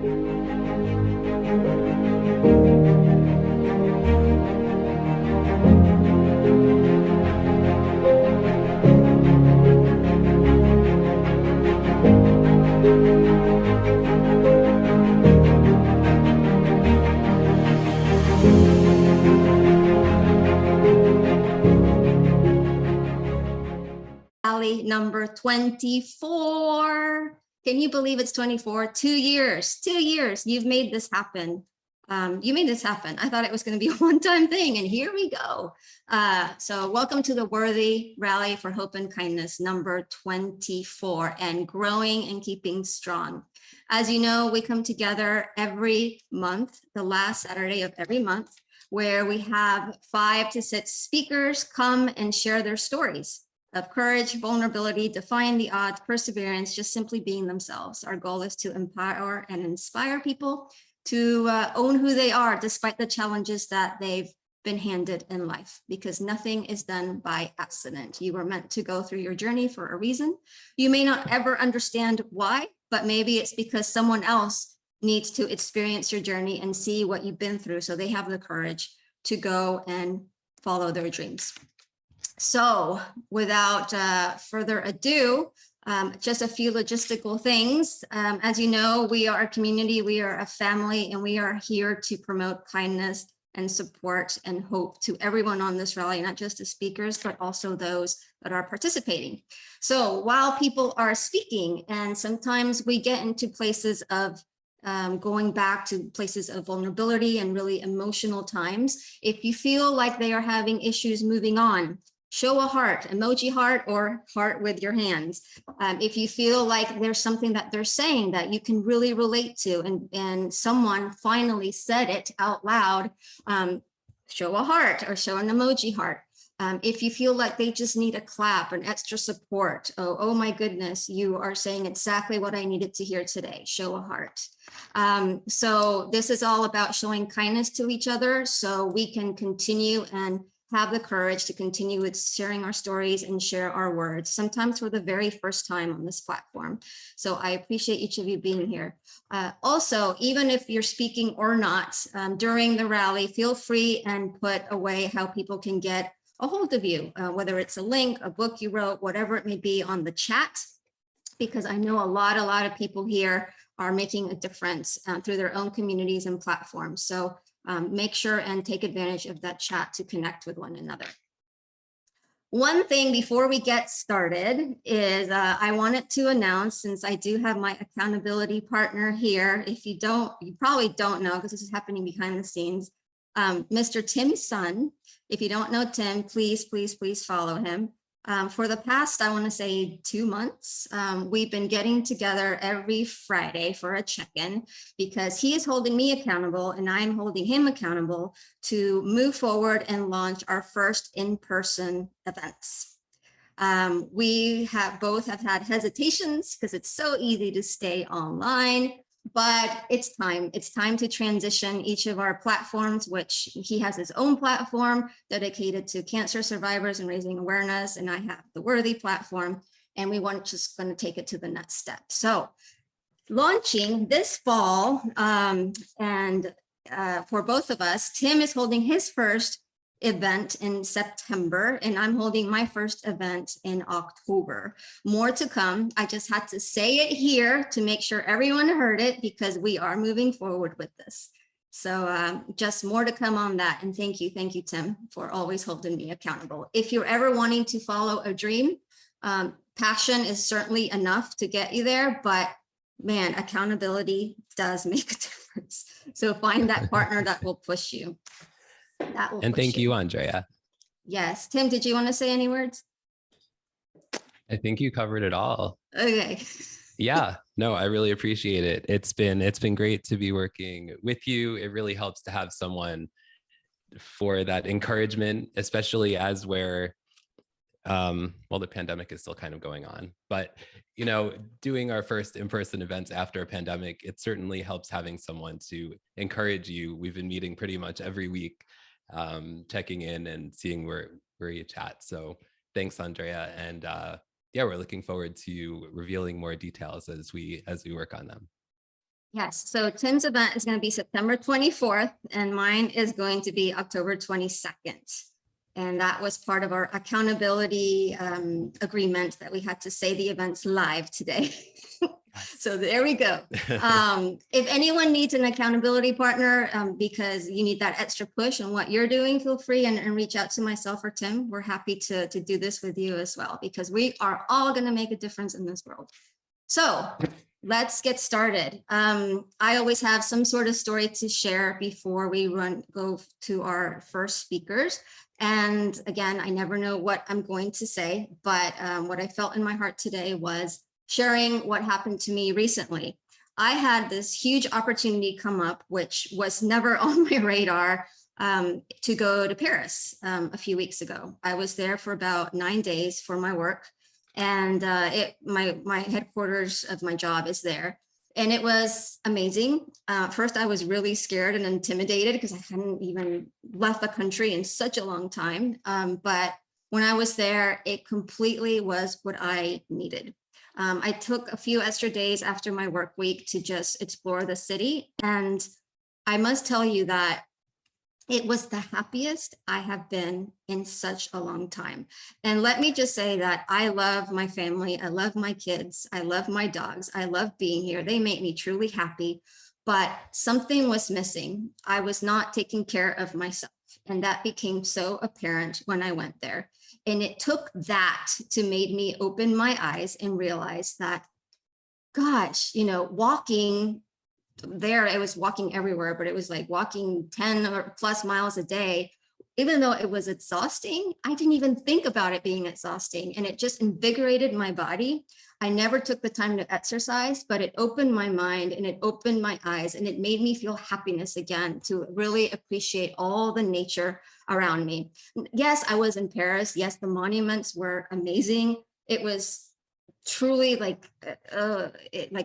Rally number 24. Can you believe it's 24? 2 years, 2 years. You've made this happen. You made this happen. I thought it was going to be a one-time thing, and here we go. So welcome to the Worthy Rally for Hope and Kindness, number 24, and growing and keeping strong. As you know, we come together every month, the last Saturday of every month, where we have 5 to 6 speakers come and share their stories of courage, vulnerability, defying the odds, perseverance, just simply being themselves. Our goal is to empower and inspire people to own who they are despite the challenges that they've been handed in life, because nothing is done by accident. You were meant to go through your journey for a reason. You may not ever understand why, but maybe it's because someone else needs to experience your journey and see what you've been through, so they have the courage to go and follow their dreams. So without further ado, just a few logistical things. As you know, we are a community, we are a family, and we are here to promote kindness and support and hope to everyone on this rally, not just the speakers, but also those that are participating. So while people are speaking, and sometimes we get into places of going back to places of vulnerability and really emotional times, if you feel like they are having issues moving on, show a heart, emoji heart, or heart with your hands. If you feel like there's something that they're saying that you can really relate to, and someone finally said it out loud, show a heart or show an emoji heart. If you feel like they just need a clap, an extra support, oh my goodness, you are saying exactly what I needed to hear today, show a heart. So this is all about showing kindness to each other so we can continue and have the courage to continue with sharing our stories and share our words, sometimes for the very first time on this platform. So I appreciate each of you being here. Also, even if you're speaking or not during the rally, feel free and put away how people can get a hold of you, whether it's a link, a book you wrote, whatever it may be, on the chat, because I know a lot of people here are making a difference through their own communities and platforms. So make sure and take advantage of that chat to connect with one another. One thing before we get started is I wanted to announce, since I do have my accountability partner here, if you probably don't know, because this is happening behind the scenes, Mr. Tim's son. If you don't know Tim, please follow him. For the past, I want to say 2 months, we've been getting together every Friday for a check-in, because he is holding me accountable and I'm holding him accountable to move forward and launch our first in-person events. We both have had hesitations because it's so easy to stay online, but it's time to transition each of our platforms, which he has his own platform dedicated to cancer survivors and raising awareness, and I have the Worthy platform, and we want just going to take it to the next step. So launching this fall, for both of us, Tim is holding his first event in September, and I'm holding my first event in October. More to come. I just had to say it here to make sure everyone heard it, because we are moving forward with this. So just more to come on that. And thank you, Tim, for always holding me accountable. If you're ever wanting to follow a dream, passion is certainly enough to get you there, but man, accountability does make a difference. So find that partner that will push you. And thank you, Andrea. Yes. Tim, did you want to say any words? I think you covered it all. Okay. Yeah, no, I really appreciate it. It's been great to be working with you. It really helps to have someone for that encouragement, especially as we're, well, the pandemic is still kind of going on, but, you know, doing our first in-person events after a pandemic, it certainly helps having someone to encourage you. We've been meeting pretty much every week, checking in and seeing where each at. So thanks, Andrea. And yeah, we're looking forward to revealing more details as we work on them. Yes, so Tim's event is going to be September 24th, and mine is going to be October 22nd. And that was part of our accountability agreement that we had to say the events live today. So there we go. If anyone needs an accountability partner because you need that extra push on what you're doing, feel free and reach out to myself or Tim. We're happy to do this with you as well, because we are all going to make a difference in this world. So let's get started. I always have some sort of story to share before we go to our first speakers. And again, I never know what I'm going to say, but what I felt in my heart today was sharing what happened to me recently. I had this huge opportunity come up, which was never on my radar, to go to Paris a few weeks ago. I was there for about 9 days for my work. And my headquarters of my job is there. And it was amazing. First, I was really scared and intimidated because I hadn't even left the country in such a long time. But when I was there, it completely was what I needed. I took a few extra days after my work week to just explore the city. And I must tell you that it was the happiest I have been in such a long time. And let me just say that I love my family. I love my kids. I love my dogs. I love being here. They make me truly happy, but something was missing. I was not taking care of myself. And that became so apparent when I went there. And it took that to make me open my eyes and realize that, gosh, walking there, I was walking everywhere, but it was like walking 10 or plus miles a day. Even though it was exhausting, I didn't even think about it being exhausting, and it just invigorated my body. I never took the time to exercise, but it opened my mind and it opened my eyes, and it made me feel happiness again, to really appreciate all the nature around me. Yes, I was in Paris. Yes, the monuments were amazing. It was truly like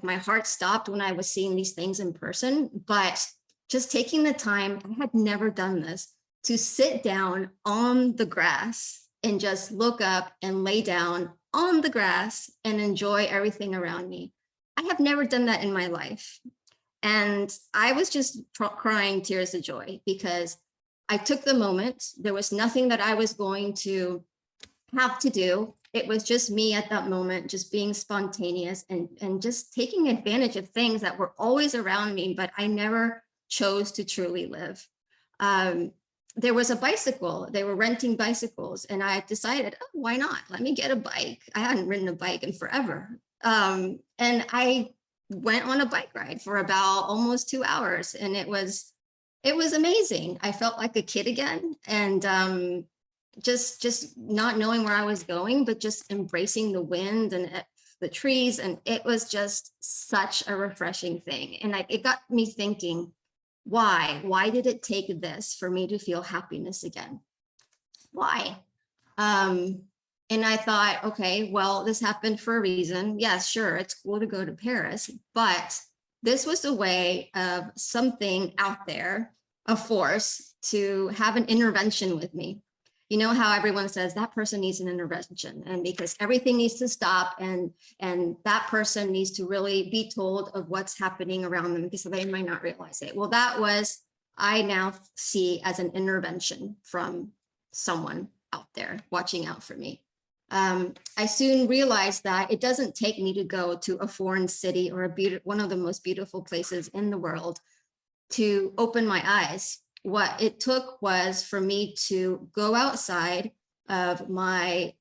my heart stopped when I was seeing these things in person. But just taking the time, I had never done this, to sit down on the grass and just look up and lay down on the grass and enjoy everything around me. I have never done that in my life. And I was just crying tears of joy because I took the moment. There was nothing that I was going to have to do. It was just me at that moment, just being spontaneous and just taking advantage of things that were always around me, but I never chose to truly live. There was a bicycle. They were renting bicycles, and I decided, oh, why not? Let me get a bike. I hadn't ridden a bike in forever. And I went on a bike ride for about almost 2 hours, and it was amazing. I felt like a kid again. And just not knowing where I was going, but just embracing the wind and the trees. And it was just such a refreshing thing. And it got me thinking, why did it take this for me to feel happiness again? Why? And I thought, okay, well, this happened for a reason. Yes, sure, it's cool to go to Paris, but this was a way of something out there, a force, to have an intervention with me. You know how everyone says that person needs an intervention, and because everything needs to stop, and that person needs to really be told of what's happening around them because they might not realize it. Well, that was, I now see as an intervention from someone out there watching out for me. I soon realized that it doesn't take me to go to a foreign city or one of the most beautiful places in the world to open my eyes. What it took was for me to go outside of my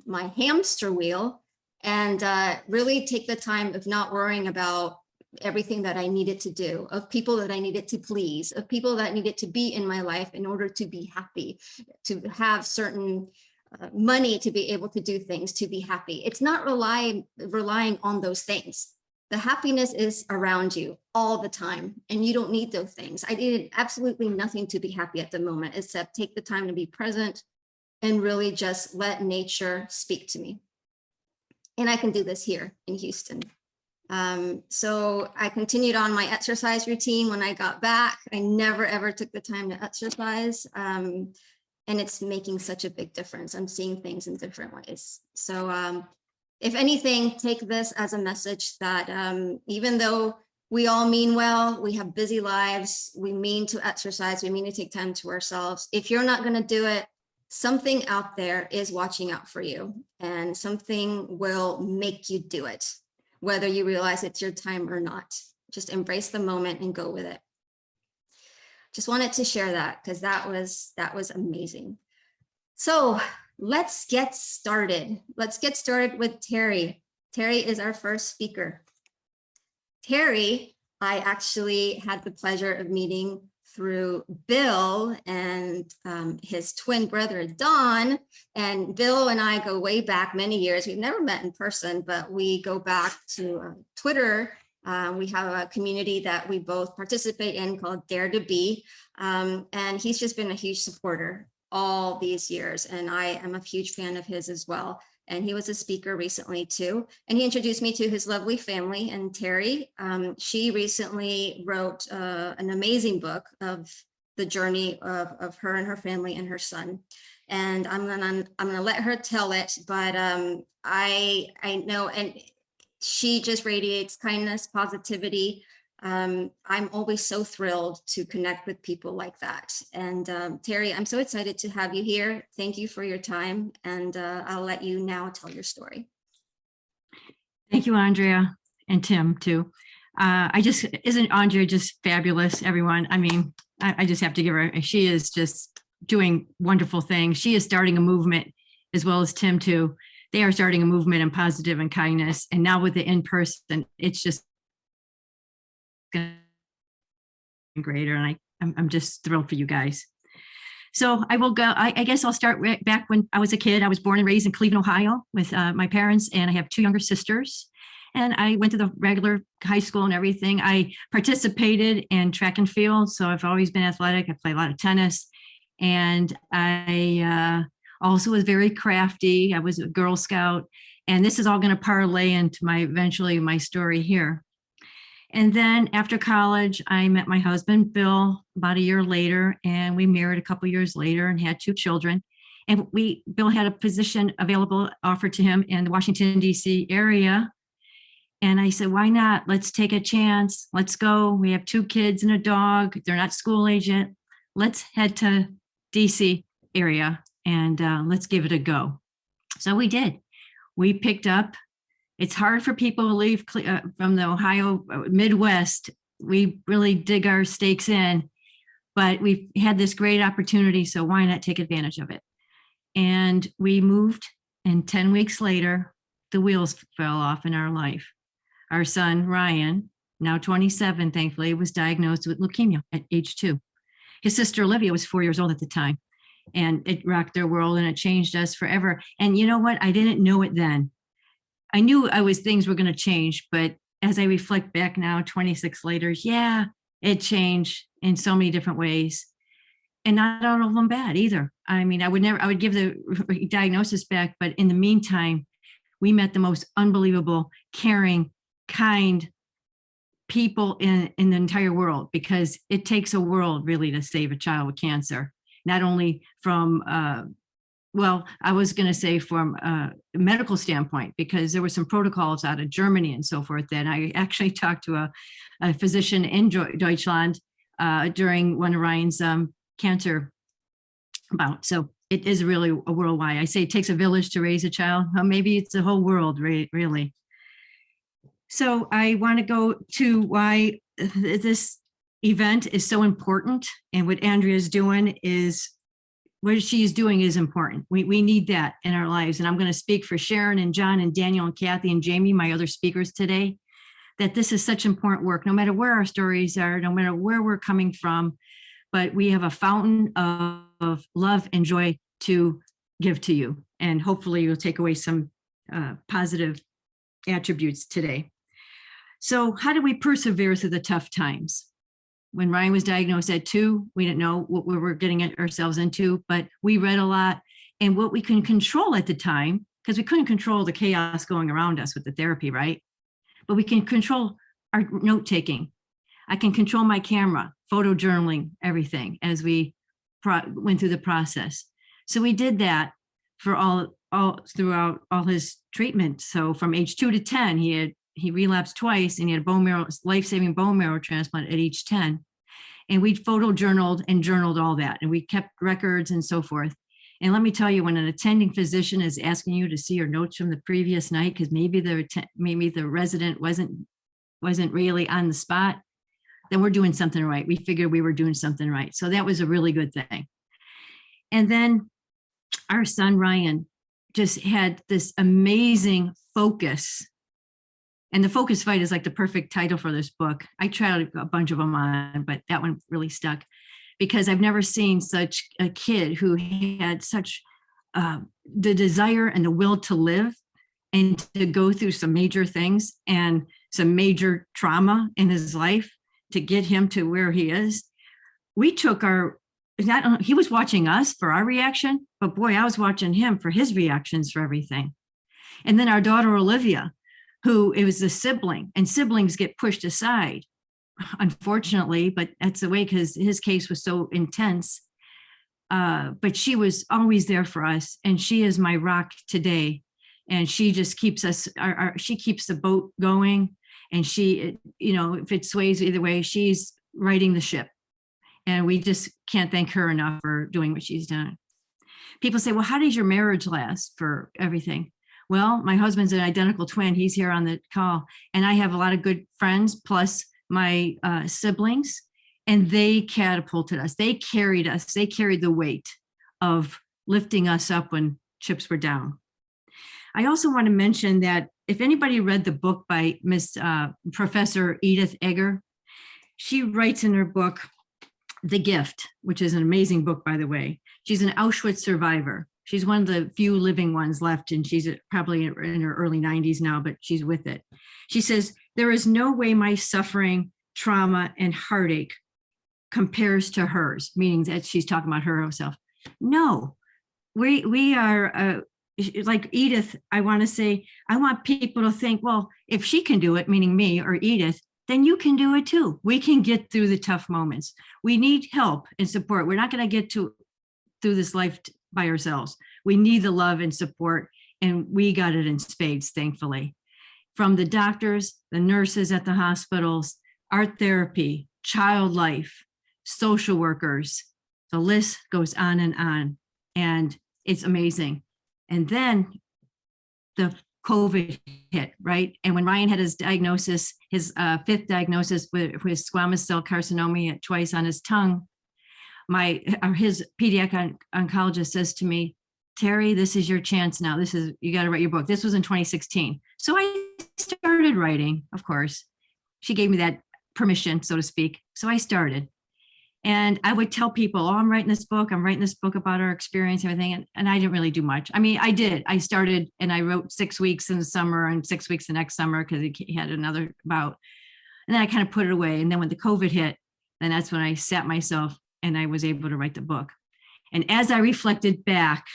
hamster wheel and really take the time of not worrying about everything that I needed to do, of people that I needed to please, of people that needed to be in my life in order to be happy, to have certain money to be able to do things, to be happy. It's not relying on those things. The happiness is around you all the time, and you don't need those things. I needed absolutely nothing to be happy at the moment, except take the time to be present and really just let nature speak to me. And I can do this here in Houston. So I continued on my exercise routine when I got back. I never, ever took the time to exercise. And it's making such a big difference. I'm seeing things in different ways. So if anything, take this as a message that even though we all mean well. We have busy lives. We mean to exercise. We mean to take time to ourselves. If you're not going to do it, something out there is watching out for you, and something will make you do it, whether you realize it's your time or not. Just embrace the moment and go with it. Just wanted to share that because that was amazing. So let's get started. Let's get started with Terri. Terri is our first speaker. Terri, I actually had the pleasure of meeting through Bill and his twin brother, Don. And Bill and I go way back many years. We've never met in person, but we go back to Twitter. We have a community that we both participate in called Dare to Be. And he's just been a huge supporter all these years. And I am a huge fan of his as well. And he was a speaker recently too. And he introduced me to his lovely family. And Terri, she recently wrote an amazing book of the journey of her and her family and her son. And I'm gonna let her tell it, but I know, and she just radiates kindness, positivity. I'm always so thrilled to connect with people like that. And Terri, I'm so excited to have you here. Thank you for your time. And I'll let you now tell your story. Thank you, Andrea, and Tim too. Isn't Andrea just fabulous, everyone? I mean, I just have to give her, she is just doing wonderful things. She is starting a movement, as well as Tim too. They are starting a movement in positive and kindness. And now with the in-person, it's just greater. And I'm just thrilled for you guys. So I will go, I guess I'll start back when I was a kid. I was born and raised in Cleveland, Ohio with my parents, and I have two younger sisters. And I went to the regular high school and everything. I participated in track and field. So I've always been athletic. I play a lot of tennis. And I also was very crafty. I was a Girl Scout. And this is all going to parlay into eventually my story here. And then after college, I met my husband, Bill, about a year later, and we married a couple years later and had two children. And Bill had a position available offered to him in the Washington, D.C. area. And I said, why not? Let's take a chance. Let's go. We have two kids and a dog. They're not school age yet. Let's head to D.C. area and let's give it a go. So we did. We picked up. It's hard for people to leave from the Ohio Midwest. We really dig our stakes in, but we've had this great opportunity, so why not take advantage of it? And we moved, and 10 weeks later, the wheels fell off in our life. Our son, Ryan, now 27, thankfully, was diagnosed with leukemia at age 2. His sister, Olivia, was 4 years old at the time, and it rocked their world, and it changed us forever. And you know what? I didn't know it then. I knew things were going to change, but as I reflect back now, 26 later, yeah, it changed in so many different ways, and not all of them bad either. I mean, I would give the diagnosis back, but in the meantime, we met the most unbelievable, caring, kind people in the entire world, because it takes a world really to save a child with cancer, not only from well, I was going to say from a medical standpoint, because there were some protocols out of Germany and so forth that I actually talked to a physician in Deutschland during one of Ryan's cancer bout. So it is really a worldwide. I say it takes a village to raise a child. Well, maybe it's the whole world, really. So I want to go to why this event is so important, and what Andrea is doing is, what she's doing is important. We need that in our lives. And I'm going to speak for Sharon and John and Daniel and Cathy and Jamie, my other speakers today, that this is such important work, no matter where our stories are, no matter where we're coming from, but we have a fountain of love and joy to give to you. And hopefully you'll take away some positive attributes today. So how do we persevere through the tough times? When Ryan was diagnosed at 2, we didn't know what we were getting ourselves into, but we read a lot. And what we can control at the time, because we couldn't control the chaos going around us with the therapy, right? But we can control our note taking. I can control my camera, photo journaling, everything as we went through the process. So we did that for all throughout all his treatment. So from age 2 to 10, he had he relapsed twice and he had a bone marrow, life-saving bone marrow transplant at age 10. And we photojournaled and journaled all that. And we kept records and so forth. And let me tell you, when an attending physician is asking you to see your notes from the previous night, because maybe the resident wasn't really on the spot, then we're doing something right. We figured we were doing something right. So that was a really good thing. And then our son, Ryan, just had this amazing focus. And the focus fight is like the perfect title for this book. I tried a bunch of them on, but that one really stuck because I've never seen such a kid who had such the desire and the will to live and to go through some major things and some major trauma in his life to get him to where he is. We took he was watching us for our reaction, but boy, I was watching him for his reactions for everything. And then our daughter, Olivia, who it was a sibling, and siblings get pushed aside, unfortunately, but that's the way because his case was so intense. But she was always there for us, and she is my rock today. And she just keeps us, she keeps the boat going. And she, if it sways either way, she's righting the ship. And we just can't thank her enough for doing what she's done. People say, well, how does your marriage last for everything? Well, my husband's an identical twin. He's here on the call. And I have a lot of good friends, plus my siblings, and they catapulted us. They carried us. They carried the weight of lifting us up when chips were down. I also want to mention that if anybody read the book by Professor Edith Eger, she writes in her book, The Gift, which is an amazing book, by the way. She's an Auschwitz survivor. She's one of the few living ones left, and she's probably in her early 90s now, but she's with it. She says, there is no way my suffering, trauma, and heartache compares to hers, meaning that she's talking about her herself. No, we are, like Edith, I want to say, I want people to think, well, if she can do it, meaning me or Edith, then you can do it too. We can get through the tough moments. We need help and support. We're not going to get through this life by ourselves. We need the love and support, and we got it in spades, thankfully. From the doctors, the nurses at the hospitals, art therapy, child life, social workers, the list goes on, and it's amazing. And then the COVID hit, right? And when Ryan had his diagnosis, his fifth diagnosis with squamous cell carcinoma twice on his tongue, his pediatric oncologist says to me, Terri, this is your chance now. You got to write your book. This was in 2016. So I started writing, of course. She gave me that permission, so to speak. So I started. And I would tell people, oh, I'm writing this book about our experience and everything. And I didn't really do much. I mean, I did. I started and I wrote 6 weeks in the summer and 6 weeks the next summer because he had another bout. And then I kind of put it away. And then when the COVID hit, then that's when I sat myself and I was able to write the book. And as I reflected back,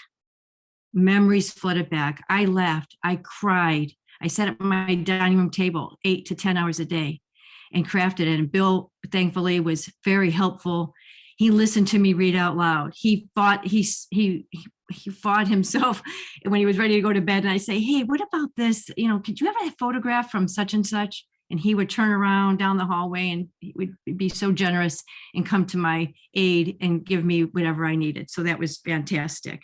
memories flooded back. I laughed. I cried. I sat at my dining room table 8 to 10 hours a day and crafted it. And Bill, thankfully, was very helpful. He listened to me read out loud. He fought himself when he was ready to go to bed. And I say, hey, what about this? Could you have a photograph from such and such? And he would turn around down the hallway and he would be so generous and come to my aid and give me whatever I needed. So that was fantastic.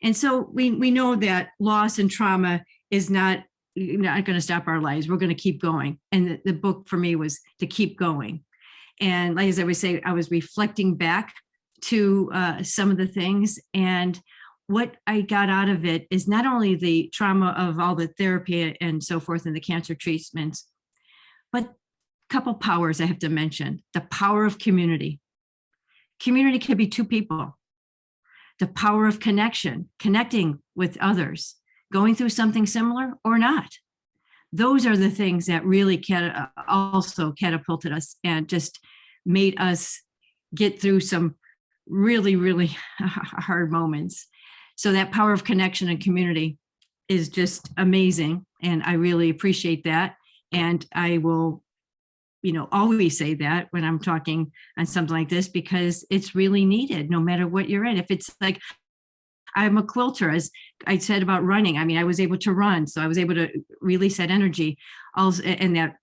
And so we know that loss and trauma is not going to stop our lives. We're going to keep going. And the book for me was to keep going. And like as I would say, I was reflecting back to some of the things. And what I got out of it is not only the trauma of all the therapy and so forth and the cancer treatments, but a couple powers I have to mention. The power of community. Community could be two people. The power of connecting with others, going through something similar or not. Those are the things that really also catapulted us and just made us get through some really, really hard moments. So that power of connection and community is just amazing. And I really appreciate that. And I will, always say that when I'm talking on something like this, because it's really needed no matter what you're in. If it's like, I'm a quilter, as I said about running. I mean, I was able to run, so I was able to release that energy also, and that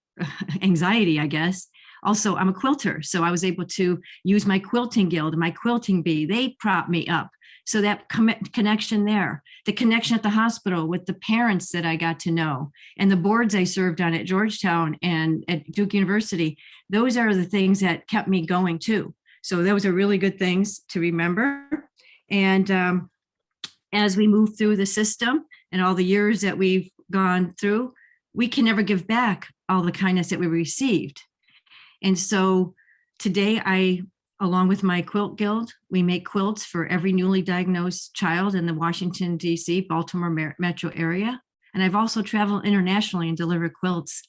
anxiety, I guess. Also, I'm a quilter, so I was able to use my quilting guild, my quilting bee. They prop me up. So that connection there, the connection at the hospital with the parents that I got to know, and the boards I served on at Georgetown and at Duke University, those are the things that kept me going too. So those are really good things to remember. And as we move through the system and all the years that we've gone through, we can never give back all the kindness that we received. And so today I, along with my quilt guild, we make quilts for every newly diagnosed child in the Washington, D.C., Baltimore metro area. And I've also traveled internationally and delivered quilts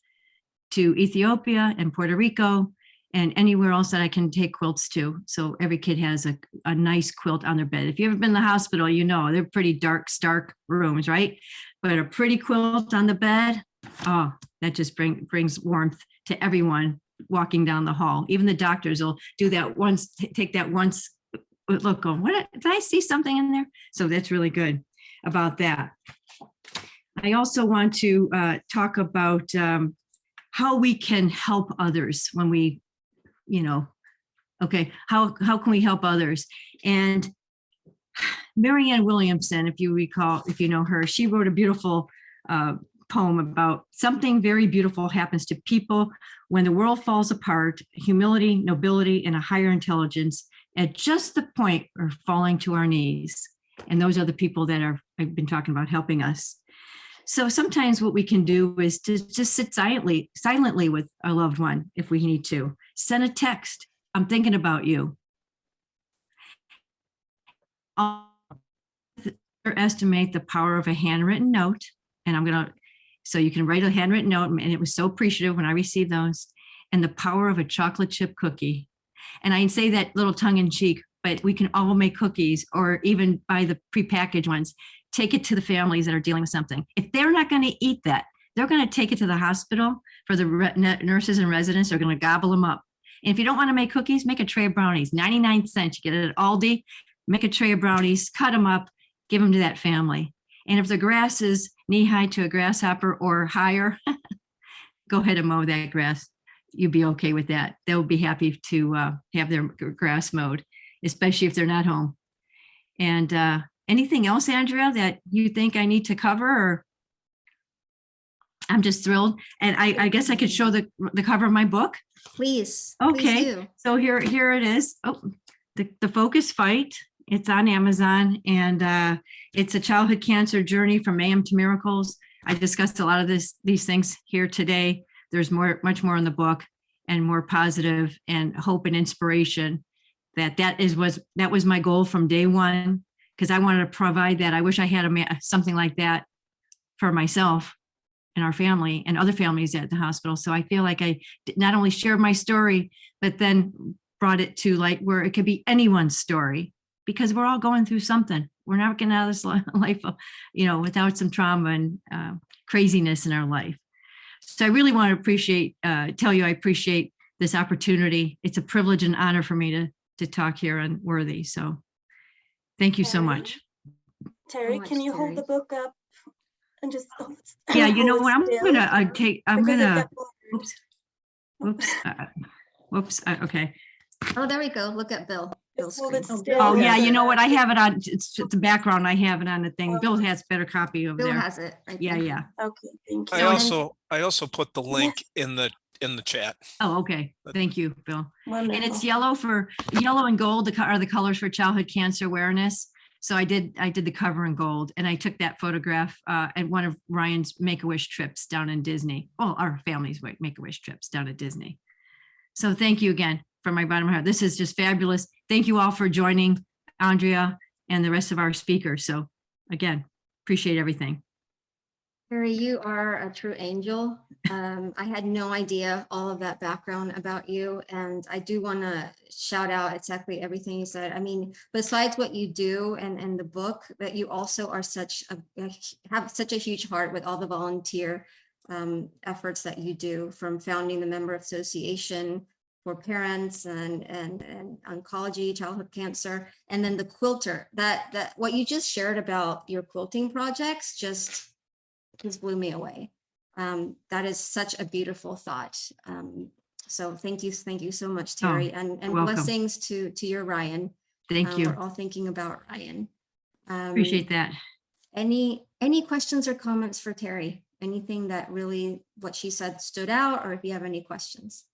to Ethiopia and Puerto Rico and anywhere else that I can take quilts to. So every kid has a nice quilt on their bed. If you've ever been to the hospital, you know, they're pretty dark, stark rooms, right? But a pretty quilt on the bed, oh, that just brings warmth to everyone walking down the hall. Even the doctors will do that once, take that once look, going, what, did I see something in there? So that's really good about that. I also want to talk about how we can help others when we, you know, okay, how can we help others? And Marianne Williamson, if you recall, if you know her, she wrote a beautiful poem about something very beautiful happens to people when the world falls apart, humility, nobility, and a higher intelligence at just the point of falling to our knees. And those are the people that I've been talking about helping us. So sometimes what we can do is to just sit silently with a loved one if we need to. Send a text, I'm thinking about you. Underestimate the power of a handwritten note. And so you can write a handwritten note, and it was so appreciative when I received those, and the power of a chocolate chip cookie. And I say that little tongue in cheek, but we can all make cookies or even buy the prepackaged ones. Take it to the families that are dealing with something. If they're not going to eat that, they're going to take it to the hospital for the nurses and residents. They're going to gobble them up. And if you don't want to make cookies, make a tray of brownies, 99 cents. You get it at Aldi, make a tray of brownies, cut them up, give them to that family. And if the grass is knee-high to a grasshopper or higher, go ahead and mow that grass. You'll be okay with that. They'll be happy to have their grass mowed, especially if they're not home. And anything else, Andrea, that you think I need to cover? Or I'm just thrilled. And I guess I could show the cover of my book. Please. Okay. Please do. So here it is. Oh, the Focus Fight. It's on Amazon, and it's a childhood cancer journey from mayhem to miracles. I discussed a lot of these things here today. There's much more in the book, and more positive and hope and inspiration. That was my goal from day one, because I wanted to provide that. I wish I had something like that for myself and our family and other families at the hospital. So I feel like I not only shared my story, but then brought it to like where it could be anyone's story, because we're all going through something. We're not getting out of this life, without some trauma and craziness in our life. So I really want to tell you I appreciate this opportunity. It's a privilege and honor for me to talk here on Worthy. So thank you so much. Terry, can you hold the book up and just? Yeah, you know what? Okay. Oh, there we go. Look at Bill. Bill's Hold it screen. still. Oh yeah, you know what? I have it on. It's the background. I have it on the thing. Bill has a better copy over Bill there. has it. I Yeah, think. yeah. Okay, thank you. I also put the link in the chat. Oh, okay. Thank you, Bill. Wonderful. And it's yellow and gold are the colors for childhood cancer awareness. So I did the cover in gold, and I took that photograph at one of Ryan's Make-A-Wish trips down in Disney. Well, our family's Make-A-Wish trips down at Disney. So thank you again from my bottom of my heart. This is just fabulous. Thank you all for joining Andrea and the rest of our speakers. So again, appreciate everything. Terry, you are a true angel. I had no idea all of that background about you. And I do want to shout out exactly everything you said. I mean, besides what you do and the book, that you also are have such a huge heart with all the volunteer efforts that you do, from founding the member association parents and oncology, childhood cancer, and then the quilter. That what you just shared about your quilting projects just blew me away. That is such a beautiful thought. So thank you so much, Terri, and welcome. blessings to your Ryan. Thank you. We're all thinking about Ryan. Appreciate that. Any questions or comments for Terri? Anything that really what she said stood out, or if you have any questions?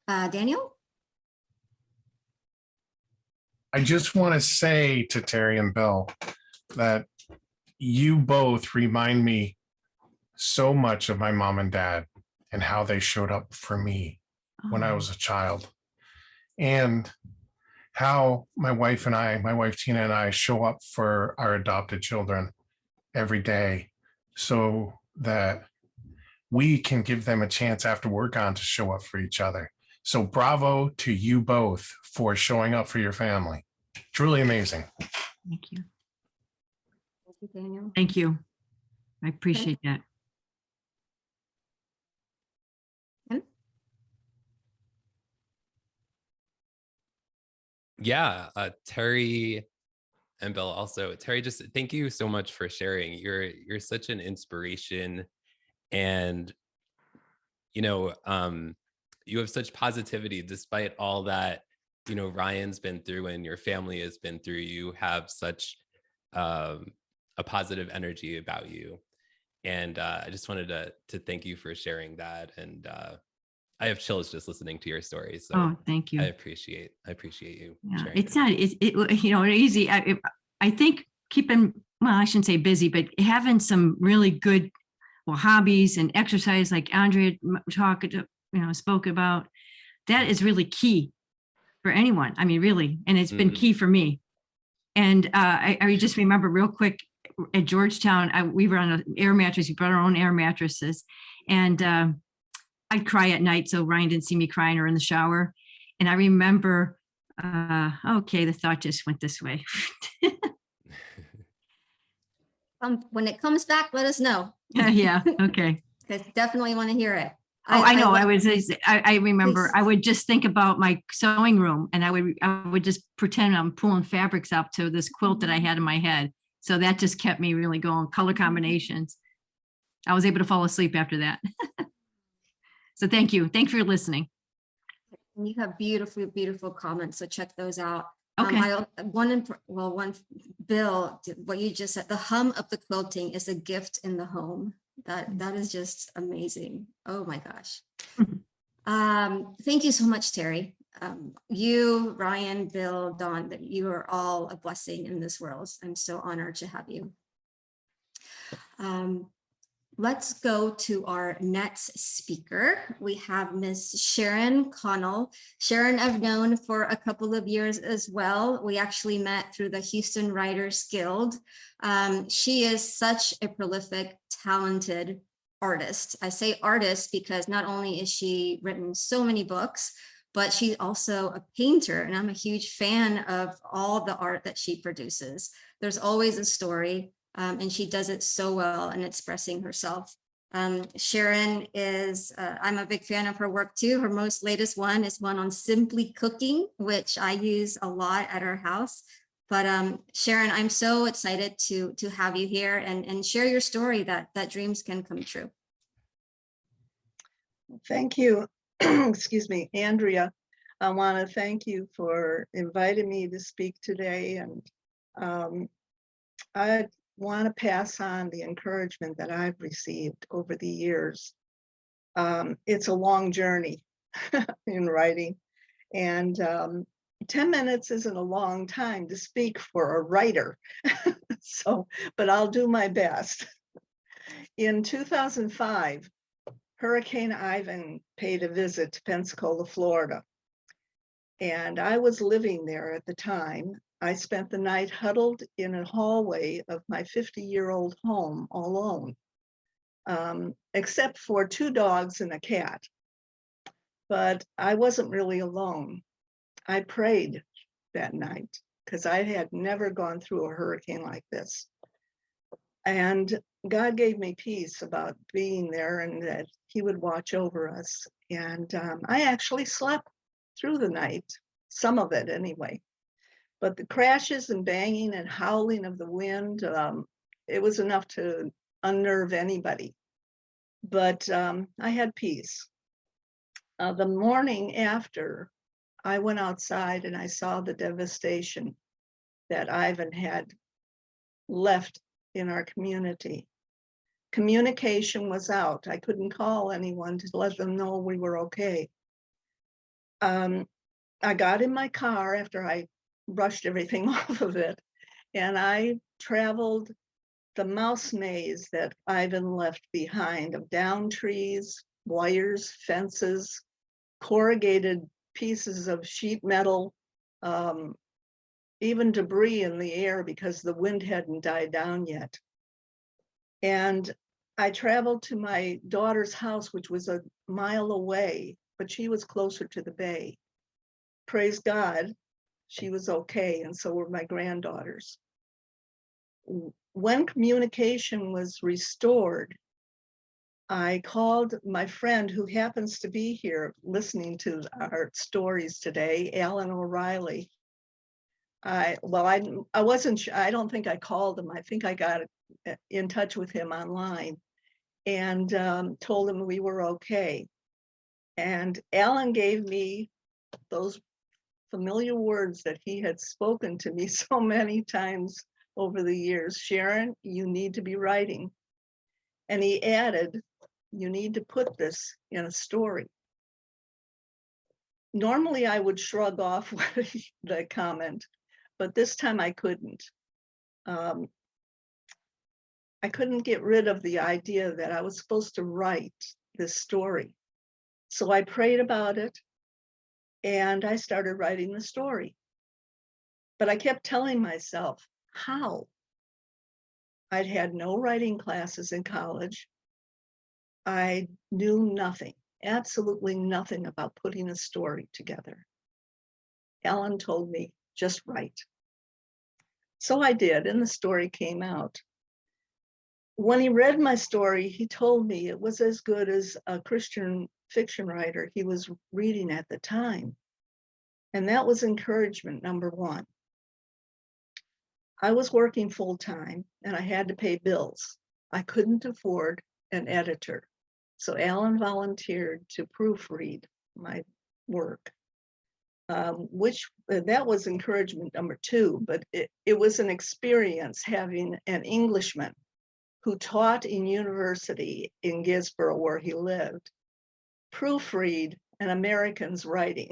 Daniel? I just want to say to Terri and Bill that you both remind me so much of my mom and dad and how they showed up for me when I was a child, and how my wife Tina and I show up for our adopted children every day so that we can give them a chance after we're gone to show up for each other. So bravo to you both for showing up for your family. Truly amazing. Thank you. Thank you, Daniel. Thank you. I appreciate that. Yeah, Terri and Bill also. Terri, just thank you so much for sharing. You're such an inspiration, and you know, you have such positivity despite all that, you know, Ryan's been through and your family has been through. You have such a positive energy about you, and I just wanted to thank you for sharing that. And I have chills just listening to your story. So Thank you. I appreciate you. Yeah, sharing it's that. not, you know, easy. I think keeping, well, I shouldn't say busy, but having some really good, well, hobbies and exercise like Andrea spoke about, that is really key for anyone. I mean, really, and it's been key for me. And I just remember real quick at Georgetown, we were on an air mattress. We brought our own air mattresses, and I'd cry at night, so Ryan didn't see me crying or in the shower. And I remember, okay, the thought just went this way. When it comes back, let us know. Yeah, okay. Because definitely want to hear it. I know. I remember. Please. I would just think about my sewing room, and I would just pretend I'm pulling fabrics up to this quilt that I had in my head. So that just kept me really going. Color combinations. I was able to fall asleep after that. So thank you. Thanks for listening. You have beautiful, beautiful comments. So check those out. Okay. Bill, what you just said, the hum of the quilting is a gift in the home. That is just amazing. Oh my gosh. Thank you so much, Terri. You, Ryan, Bill, Dawn, that you are all a blessing in this world. I'm so honored to have you. Let's go to our next speaker. We have Ms. Sharon Connell. Sharon, I've known for a couple of years as well. We actually met through the Houston Writers Guild. She is such a prolific, talented artist. I say artist because not only is she written so many books, but she's also a painter, and I'm a huge fan of all the art that she produces. There's always a story. And she does it so well in expressing herself. Sharon is, I'm a big fan of her work too. Her most latest one is one on simply cooking, which I use a lot at our house. But Sharon, I'm so excited to have you here and share your story that dreams can come true. Thank you. Excuse me, Andrea. I want to thank you for inviting me to speak today. And I want to pass on the encouragement that I've received over the years. It's a long journey in writing, and 10 minutes isn't a long time to speak for a writer. But I'll do my best. In 2005, Hurricane Ivan paid a visit to Pensacola, Florida, and I was living there at the time. I spent the night huddled in a hallway of my 50-year-old home alone, except for 2 dogs and a cat. But I wasn't really alone. I prayed that night because I had never gone through a hurricane like this. And God gave me peace about being there and that he would watch over us. And I actually slept through the night, some of it anyway. But the crashes and banging and howling of the wind, it was enough to unnerve anybody. But I had peace. The morning after, I went outside and I saw the devastation that Ivan had left in our community. Communication was out. I couldn't call anyone to let them know we were okay. I got in my car after I brushed everything off of it, and I traveled the mouse maze that Ivan left behind of down trees, wires, fences, corrugated pieces of sheet metal, even debris in the air because the wind hadn't died down yet. And I traveled to my daughter's house, which was a mile away, but she was closer to the bay. Praise God, she was okay, and so were my granddaughters. When communication was restored, I called my friend who happens to be here listening to our stories today, Alan O'Reilly. I don't think I called him. I think I got in touch with him online and told him we were okay. And Alan gave me those familiar words that he had spoken to me so many times over the years. Sharon, you need to be writing. And he added, you need to put this in a story. Normally I would shrug off the comment, but this time I couldn't. I couldn't get rid of the idea that I was supposed to write this story. So I prayed about it and I started writing the story. But I kept telling myself, how? I'd had no writing classes in college. I knew nothing, absolutely nothing about putting a story together. Alan told me, just write. So I did, and the story came out. When he read my story, he told me it was as good as a Christian fiction writer he was reading at the time. And that was encouragement, number one. I was working full time and I had to pay bills. I couldn't afford an editor. So Alan volunteered to proofread my work, which that was encouragement number two, but it was an experience having an Englishman who taught in university in Gisborough where he lived, proofread an American's writing.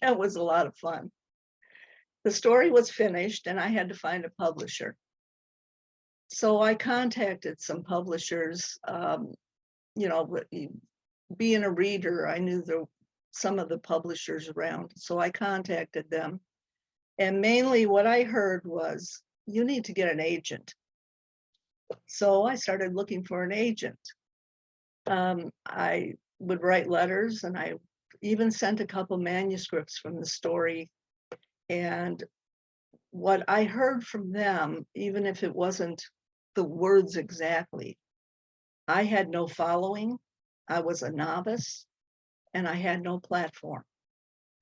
That was a lot of fun. The story was finished and I had to find a publisher. So I contacted some publishers. Being a reader, I knew some of the publishers around. So I contacted them. And mainly what I heard was, you need to get an agent. So I started looking for an agent. I would write letters and I even sent a couple manuscripts from the story. And what I heard from them, even if it wasn't the words exactly, I had no following, I was a novice, and I had no platform.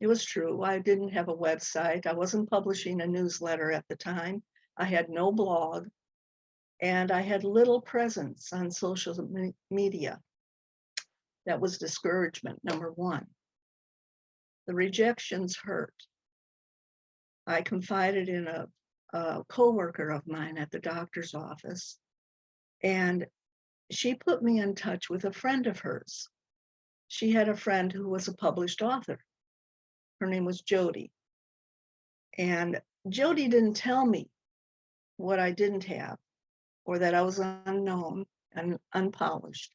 It was true, I didn't have a website, I wasn't publishing a newsletter at the time, I had no blog, and I had little presence on social media. That was discouragement, number one. The rejections hurt. I confided in a coworker of mine at the doctor's office, and she put me in touch with a friend of hers. She had a friend who was a published author. Her name was Jody. And Jody didn't tell me what I didn't have or that I was unknown and unpolished.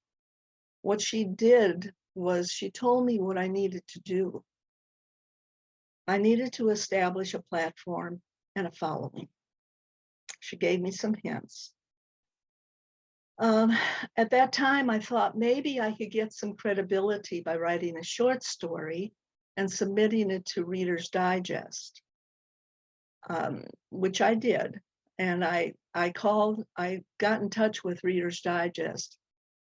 What she did was she told me what I needed to do. I needed to establish a platform and a following. She gave me some hints. At that time, I thought maybe I could get some credibility by writing a short story and submitting it to Reader's Digest, which I did. And I got in touch with Reader's Digest,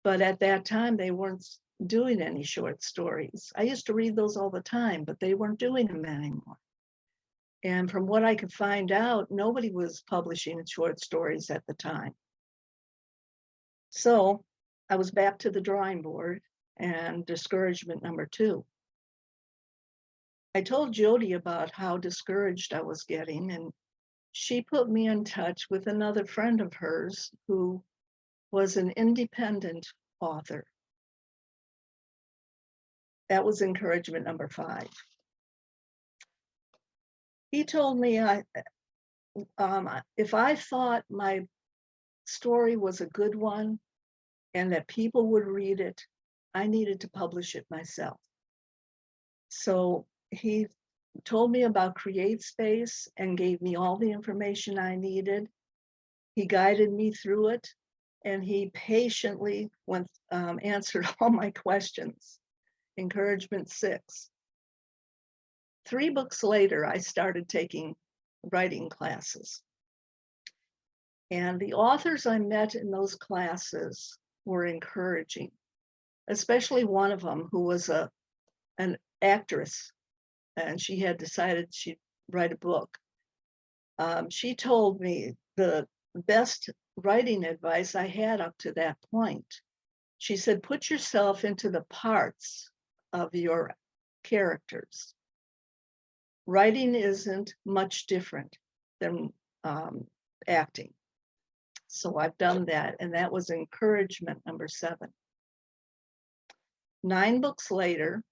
but at that time they weren't doing any short stories. I used to read those all the time, but they weren't doing them anymore. And from what I could find out, nobody was publishing short stories at the time. So I was back to the drawing board, and discouragement number 2. I told Jody about how discouraged I was getting, and she put me in touch with another friend of hers who was an independent author. That was encouragement number 5. He told me if I thought my story was a good one and that people would read it, I needed to publish it myself. So he told me about CreateSpace and gave me all the information I needed. He guided me through it, and he patiently answered all my questions. Encouragement 6. 3 books later, I started taking writing classes. And the authors I met in those classes were encouraging, especially one of them who was an actress, and she had decided she'd write a book. She told me the best writing advice I had up to that point. She said, put yourself into the parts of your characters. Writing isn't much different than acting. So I've done that, and that was encouragement number 7. 9 books later,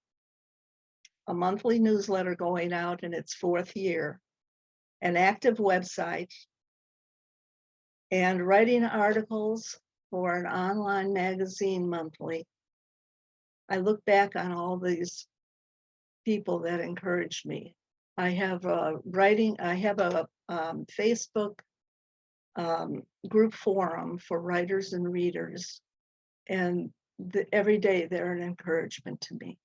a monthly newsletter going out in its 4th year, an active website, and writing articles for an online magazine monthly. I look back on all these people that encouraged me. I have a Facebook group forum for writers and readers, and every day they're an encouragement to me.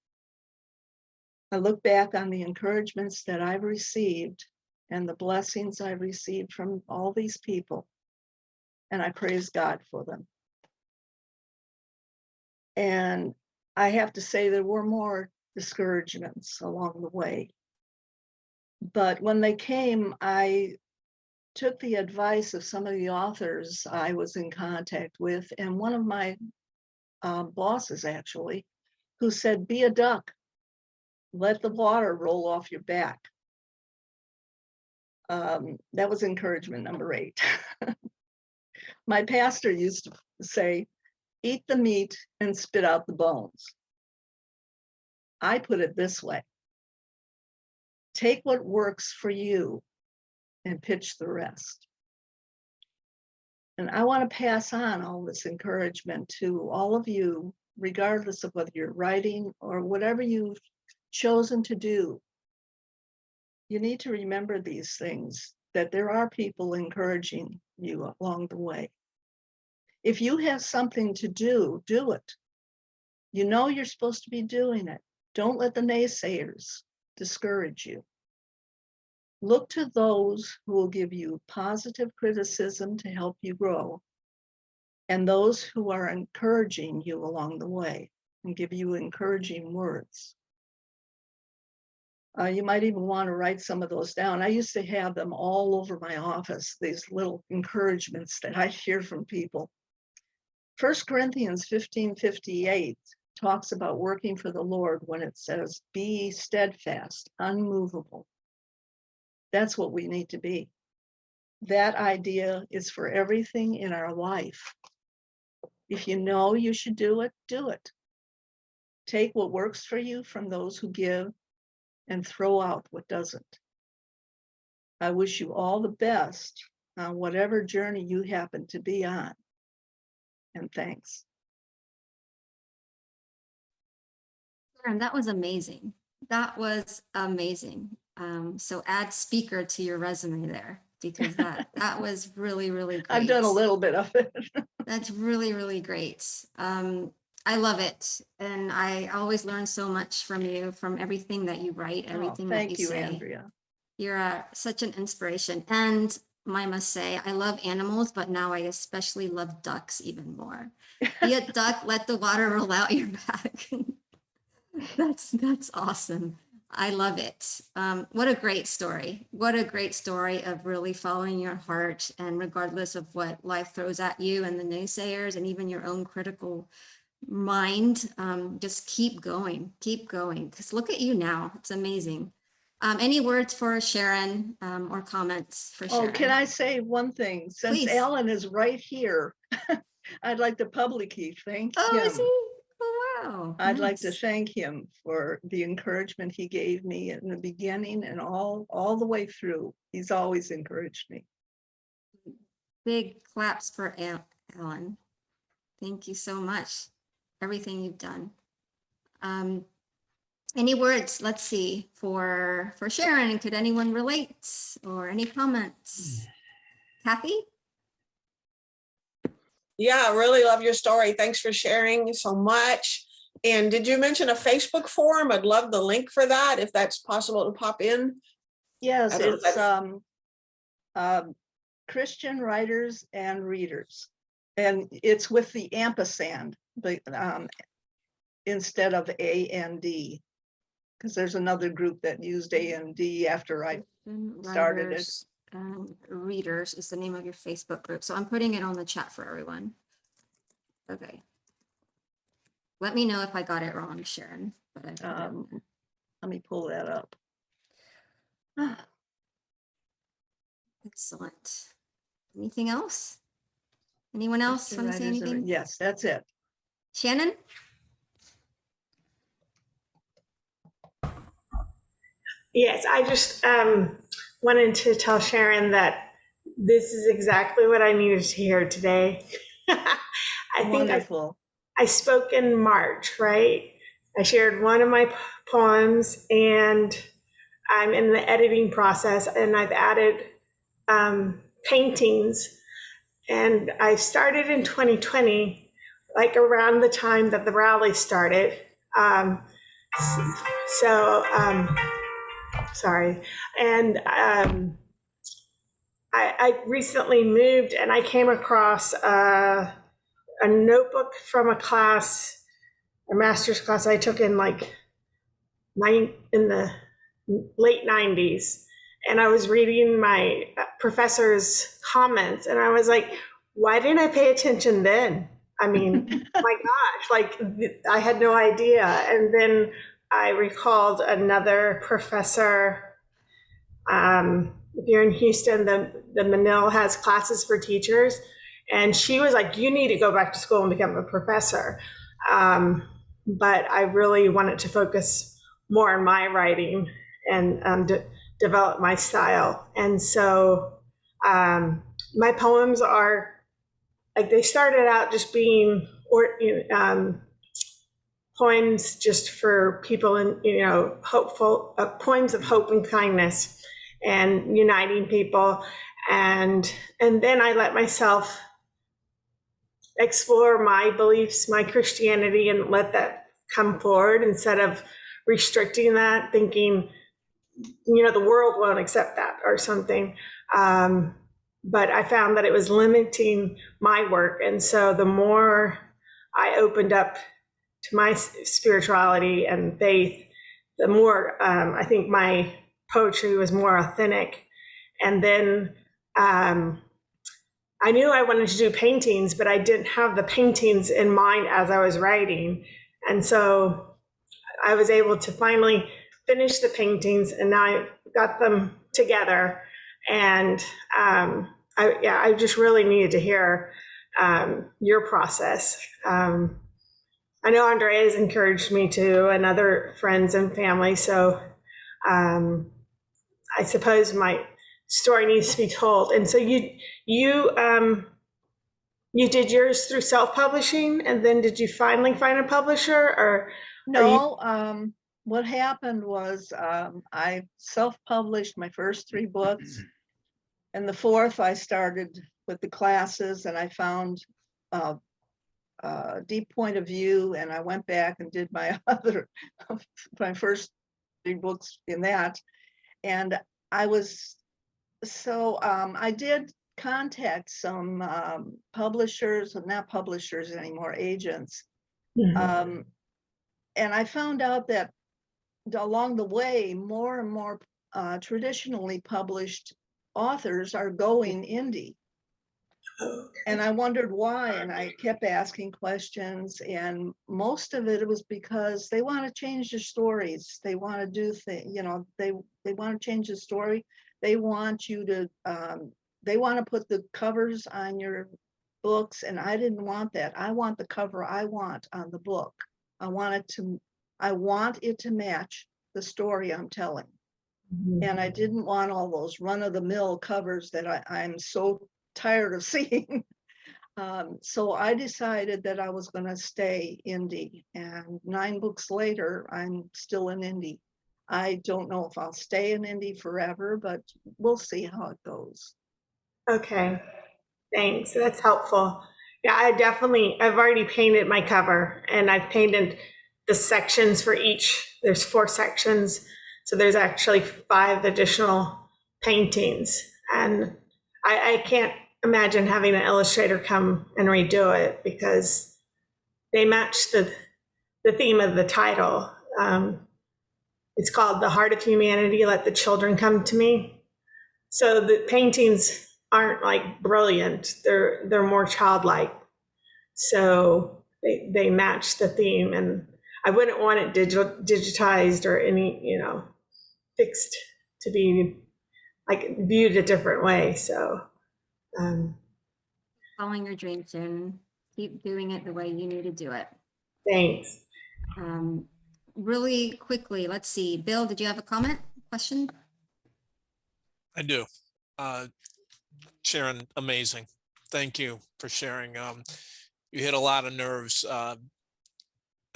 I look back on the encouragements that I've received and the blessings I've received from all these people, and I praise God for them. And I have to say there were more discouragements along the way. But when they came, I took the advice of some of the authors I was in contact with, and one of my bosses actually, who said, be a duck, let the water roll off your back. That was encouragement number 8. My pastor used to say, eat the meat and spit out the bones. I put it this way: take what works for you and pitch the rest. And I want to pass on all this encouragement to all of you, regardless of whether you're writing or whatever you've chosen to do. You need to remember these things, that there are people encouraging you along the way. If you have something to do, do it. You know you're supposed to be doing it. Don't let the naysayers discourage you. Look to those who will give you positive criticism to help you grow, and those who are encouraging you along the way and give you encouraging words. You might even want to write some of those down. I used to have them all over my office, these little encouragements that I hear from people. 1 Corinthians 15:58 talks about working for the Lord when it says, be steadfast, unmovable. That's what we need to be. That idea is for everything in our life. If you know you should do it, do it. Take what works for you from those who give and throw out what doesn't. I wish you all the best on whatever journey you happen to be on. And thanks. Sharon, that was amazing. That was amazing. So add speaker to your resume there, because that was really, really great. I've done a little bit of it. That's really, really great. I love it. And I always learn so much from you, from everything that you write, everything that you say. Thank you, Andrea. You're such an inspiration. And I must say, I love animals, but now I especially love ducks even more. Be a duck, let the water roll out your back. That's awesome. I love it. What a great story. What a great story of really following your heart, and regardless of what life throws at you and the naysayers and even your own critical mind, just keep going, because look at you now. It's amazing. Any words for Sharon, or comments for Sharon? Oh, can I say one thing? Since Please. Alan is right here, I'd like to publicly thank Oh, him. is he? Oh, wow. I'd like to Nice. thank him for the encouragement he gave me in the beginning and all the way through. He's always encouraged me. Big claps for Alan. Thank you so much. Everything you've done. Any words, let's see, for Sharon? Could anyone relate, or any comments? Cathy? Yeah, I really love your story. Thanks for sharing so much. And did you mention a Facebook forum? I'd love the link for that, if that's possible to pop in. Yes, it's Christian writers and readers. And it's with the ampersand, but instead of AND, because there's another group that used AND after I started it. Readers is the name of your Facebook group. So I'm putting it on the chat for everyone. Okay. Let me know if I got it wrong, Sharon. But I put it on there. Let me pull that up. Excellent. Anything else? Anyone else want to say anything? Yes, that's it. Shannon? Yes, I just wanted to tell Sharon that this is exactly what I needed to hear today. I think I spoke in March, right? I shared one of my poems, and I'm in the editing process, and I've added paintings. And I started in 2020, like around the time that the rally started. Sorry. And I recently moved, and I came across a notebook from a class, a master's class I took in in the late 90s. And I was reading my professor's comments, and I was like, why didn't I pay attention then? I mean, my gosh, like I had no idea. And then I recalled another professor here in Houston, the Manil has classes for teachers. And she was like, you need to go back to school and become a professor. But I really wanted to focus more on my writing and develop my style. And so my poems are like, they started out just being poems just for people, and hopeful poems of hope and kindness and uniting people. And then I let myself explore my beliefs, my Christianity, and let that come forward instead of restricting that, thinking, the world won't accept that or something. But I found that it was limiting my work. And so the more I opened up to my spirituality and faith, the more I think my poetry was more authentic. And then I knew I wanted to do paintings, but I didn't have the paintings in mind as I was writing. And so I was able to finally finish the paintings, and now I got them together. And I just really needed to hear your process. I know Andrea has encouraged me to, and other friends and family. So I suppose my story needs to be told. And so you did yours through self-publishing, and then did you finally find a publisher, or? No, what happened was I self-published my first 3 books, and the 4th I started with the classes, and I found a deep point of view, and I went back and did my first 3 books in that. And I was So I did contact some publishers, not publishers anymore, agents. And I found out that along the way, more and more traditionally published authors are going indie. And I wondered why, and I kept asking questions, and most of it was because they want to change their stories. They want to do things, you know, they want to change the story. They want you to, they want to put the covers on your books, and I didn't want that. I want the cover I want on the book. I want it to match the story I'm telling. And I didn't want all those run-of-the-mill covers that I'm so tired of seeing. So I decided that I was going to stay indie, and 9 books later, I'm still an indie. I don't know if I'll stay an indie forever, but we'll see how it goes. Okay, thanks. That's helpful. Yeah, I've already painted my cover, and I've painted the sections for each. There's 4 sections. So there's actually 5 additional paintings. And I can't imagine having an illustrator come and redo it because they match the theme of the title. It's called The Heart of Humanity, Let the Children Come to Me. So the paintings aren't like brilliant. They're more childlike. So they match the theme, and I wouldn't want it digitized or any, you know, fixed to be like viewed a different way. So Following your dreams, and keep doing it the way you need to do it. Thanks. Really quickly, let's see. Bill, did you have a comment, question? I do. Sharon, amazing. Thank you for sharing. You hit a lot of nerves.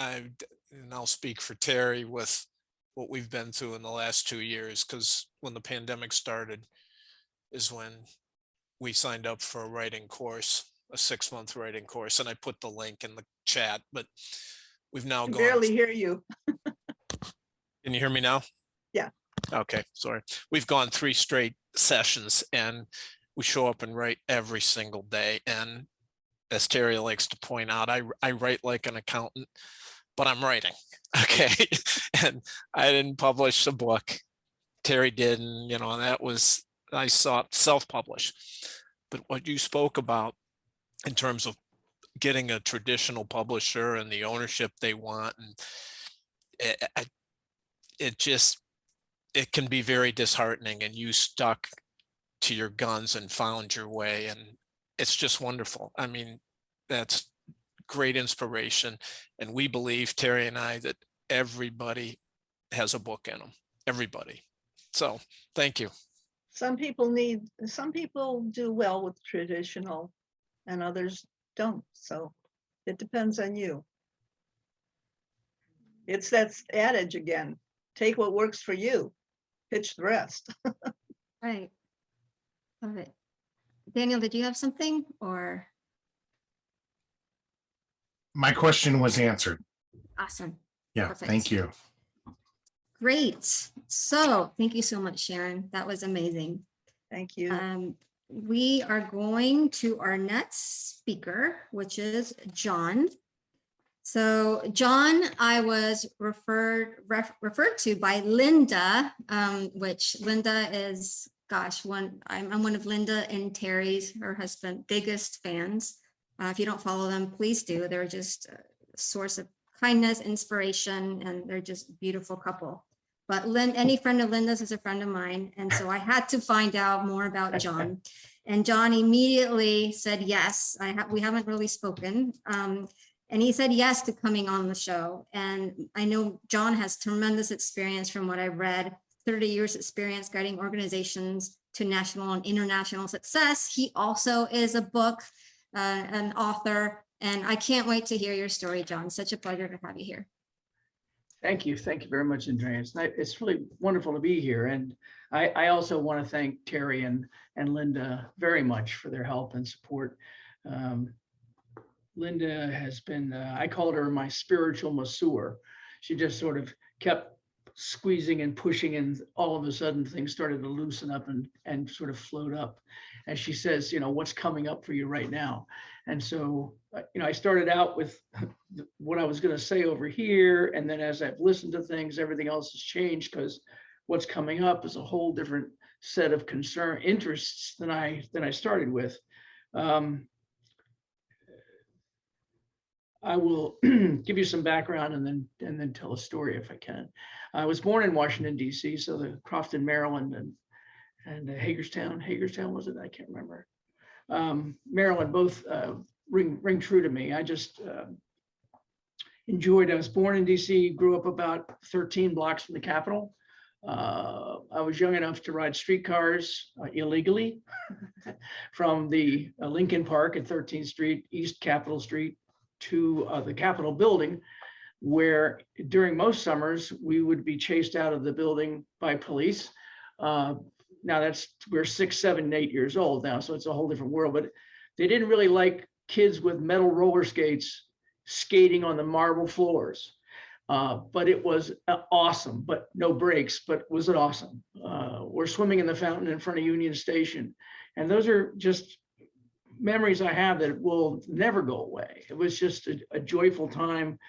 And I'll speak for Terry with what we've been through in the last 2 years, because when the pandemic started is when we signed up for a writing course, a 6-month writing course, and I put the link in the chat, but we've now I gone. barely hear you. Can you hear me now? Yeah. Okay, sorry. We've gone 3 straight sessions, and we show up and write every single day. And as Terry likes to point out, I write like an accountant, but I'm writing. Okay. And I didn't publish a book. Terry did, and you know, that was, I sought self-publish. But what you spoke about in terms of getting a traditional publisher and the ownership they want, and it can be very disheartening, and you stuck to your guns and found your way, and it's just wonderful. I mean, that's great inspiration, and we believe, Terry and I, that everybody has a book in them, everybody. So thank you. Some people do well with traditional and others don't. So it depends on you. It's that adage again, take what works for you, pitch the rest. Right. Love it. Daniel, did you have something, or? My question was answered. Awesome. Yeah, Perfect. thank you. Great. So thank you so much, Sharon. That was amazing. Thank you. We are going to our next speaker, which is John. So John, I was referred to by Linda, which Linda is, gosh, I'm one of Linda and Terry's, her husband, biggest fans. If you don't follow them, please do. They're just a source of kindness, inspiration, and they're just a beautiful couple. But any friend of Linda's is a friend of mine. And so I had to find out more about John. And John immediately said yes. We haven't really spoken. And he said yes to coming on the show. And I know John has tremendous experience from what I've read, 30 years experience guiding organizations to national and international success. He also is an author. And I can't wait to hear your story, John. Such a pleasure to have you here. Thank you. Thank you very much, Andrea. It's really wonderful to be here. And I also want to thank Terry and Linda very much for their help and support. Linda has been, I called her my spiritual masseur. She just sort of kept squeezing and pushing, and all of a sudden things started to loosen up and sort of float up. As she says, you know, what's coming up for you right now? And so, you know, I started out with what I was going to say over here. And then as I've listened to things, everything else has changed, because what's coming up is a whole different set of interests than I started with. I will give you some background and then tell a story if I can. I was born in Washington, D.C., so the Crofton, Maryland, and Hagerstown was it? I can't remember. Maryland both ring true to me. I just enjoyed. I was born in D.C., grew up about 13 blocks from the Capitol. I was young enough to ride streetcars illegally from the Lincoln Park at 13th Street, East Capitol Street, to the Capitol building, where during most summers we would be chased out of the building by police. Now we're 6, 7, 8 years old now, so it's a whole different world. But they didn't really like kids with metal roller skates skating on the marble floors. But it was awesome, but no brakes, but was it awesome? We're swimming in the fountain in front of Union Station. And those are just memories I have that will never go away. It was just a joyful time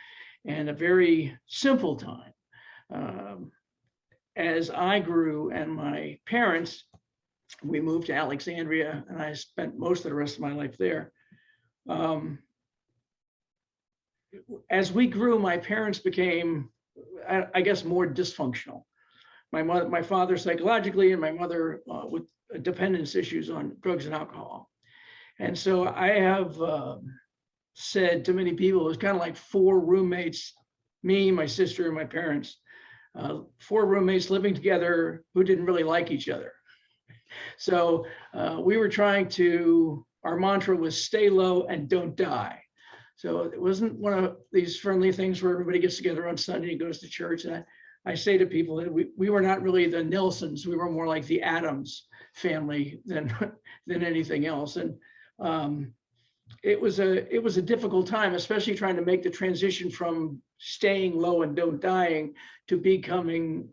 and a very simple time. As I grew and my parents, we moved to Alexandria, and I spent most of the rest of my life there. As we grew, my parents became, I guess, more dysfunctional. My father psychologically, and my mother with dependence issues on drugs and alcohol. And so I have said to many people, it was kind of like 4 roommates, me, my sister, and my parents, 4 roommates living together who didn't really like each other. So we were our mantra was stay low and don't die. So it wasn't one of these friendly things where everybody gets together on Sunday and goes to church. And I say to people that we were not really the Nelsons. We were more like the Addams family than anything else. And it was a difficult time, especially trying to make the transition from staying low and don't dying to becoming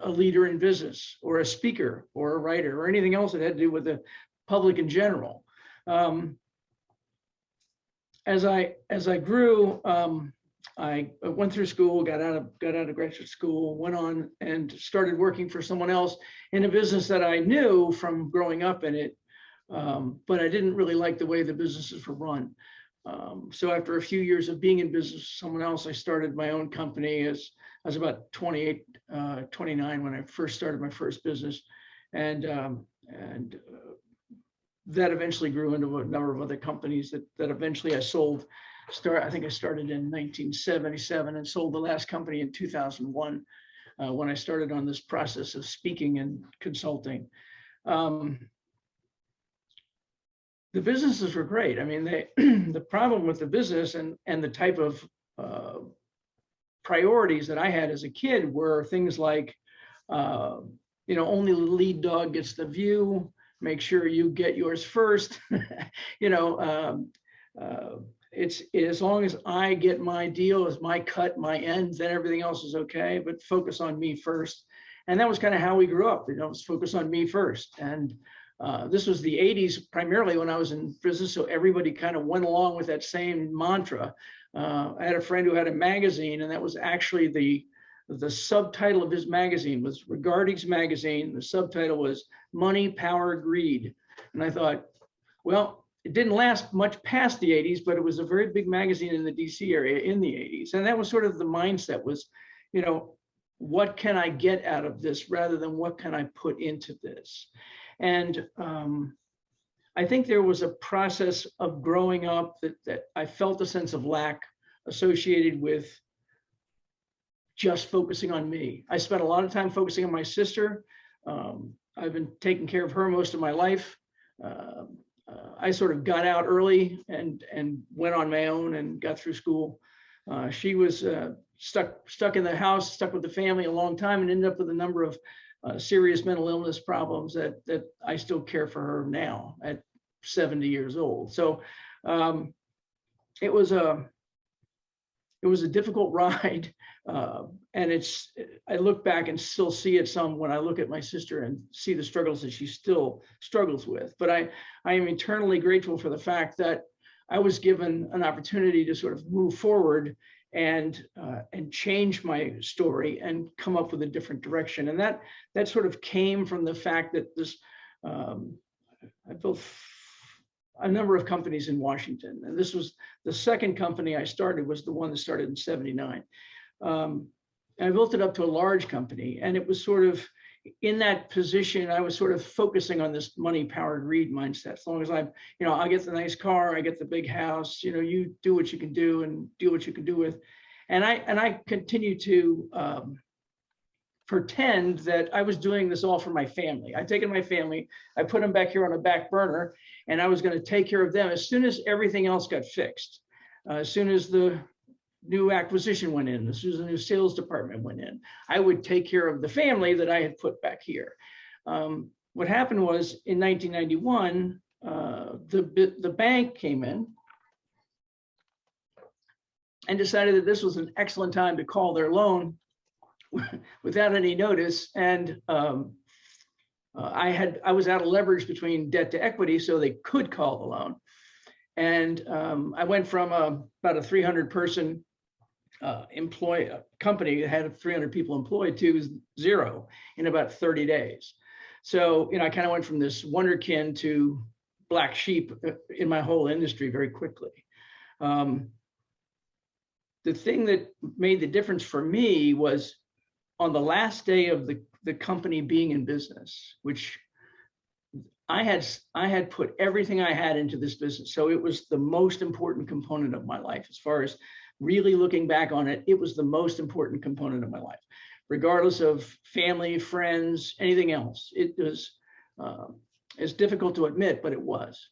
a leader in business or a speaker or a writer or anything else that had to do with the public in general. As I grew, I went through school, got out of graduate school, went on and started working for someone else in a business that I knew from growing up in it, but I didn't really like the way the businesses were run. So after a few years of being in business with someone else, I started my own company. I was about 28, 29 when I first started my first business, and that eventually grew into a number of other companies that eventually I sold. I think I started in 1977 and sold the last company in 2001 when I started on this process of speaking and consulting. The businesses were great. I mean, the problem with the business and the type of priorities that I had as a kid were things like, only the lead dog gets the view. Make sure you get yours first. It's as long as I get my deal, as my cut, my end, then everything else is okay, but focus on me first. And that was kind of how we grew up, was focus on me first. And this was the 80s, primarily when I was in business. So everybody kind of went along with that same mantra. I had a friend who had a magazine, and that was actually the subtitle of his magazine was Regarding's magazine. The subtitle was Money, Power, Greed. And I thought, well, it didn't last much past the 80s, but it was a very big magazine in the DC area in the 80s. And that was sort of the mindset was, what can I get out of this rather than what can I put into this? And I think there was a process of growing up that I felt a sense of lack associated with just focusing on me. I spent a lot of time focusing on my sister. I've been taking care of her most of my life. I sort of got out early and went on my own and got through school. She was stuck in the house, stuck with the family a long time, and ended up with a number of serious mental illness problems that I still care for her now at 70 years old. So it was was a difficult ride. And I look back and still see it some when I look at my sister and see the struggles that she still struggles with. But I am eternally grateful for the fact that I was given an opportunity to sort of move forward and change my story and come up with a different direction. And that sort of came from the fact that I built a number of companies in Washington. And this was the second company I started, was the one that started in '79. I built it up to a large company, and it was sort of in that position, I was sort of focusing on this money, power, greed mindset. As long as I get the nice car, I get the big house, you do what you can do and do what you can do with. And I continue to pretend that I was doing this all for my family. I'd taken my family, I put them back here on a back burner, and I was going to take care of them as soon as everything else got fixed. As soon as the new acquisition went in, as soon as the new sales department went in, I would take care of the family that I had put back here. What happened was in 1991, the bank came in and decided that this was an excellent time to call their loan without any notice. And I was out of leverage between debt to equity, so they could call the loan. And I went from about a 300-person company that had 300 people employed to 0 in about 30 days. So, I kind of went from this wonderkin to black sheep in my whole industry very quickly. The thing that made the difference for me was on the last day of the company being in business, which I had put everything I had into this business. So it was the most important component of my life. As far as really looking back on it, it was the most important component of my life, regardless of family, friends, anything else. It was, it's difficult to admit, but it was.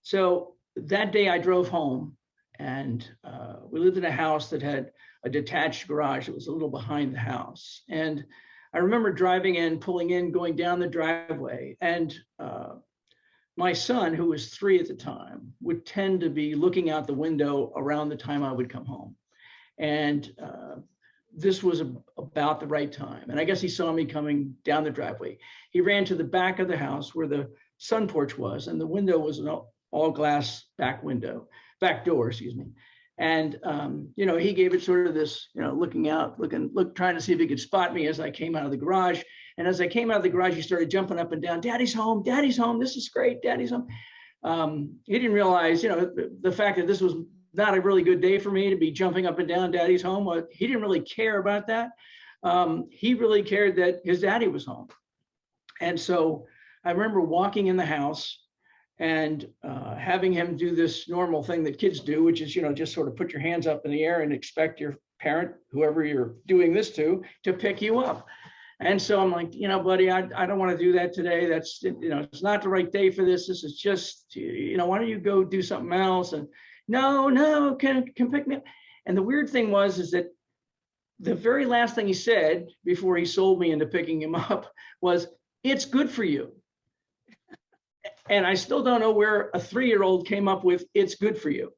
So that day I drove home, and we lived in a house that had a detached garage. It was a little behind the house. And I remember driving in, pulling in, going down the driveway, and my son, who was 3 at the time, would tend to be looking out the window around the time I would come home. And this was about the right time. And I guess he saw me coming down the driveway. He ran to the back of the house where the sun porch was, and the window was an all glass back door, excuse me. And, he gave it sort of this, looking out, trying to see if he could spot me as I came out of the garage. And as I came out of the garage, he started jumping up and down. Daddy's home. Daddy's home. This is great. Daddy's home. He didn't realize, the fact that this was not a really good day for me to be jumping up and down Daddy's home. He didn't really care about that. He really cared that his daddy was home. And so I remember walking in the house and having him do this normal thing that kids do, which is, just sort of put your hands up in the air and expect your parent, whoever you're doing this to pick you up. And so I'm like, buddy, I don't want to do that today. That's, it's not the right day for this. This is just, why don't you go do something else? And no, can pick me up. And the weird thing is that the very last thing he said before he sold me into picking him up was, "It's good for you." And I still don't know where a 3-year-old came up with "it's good for you."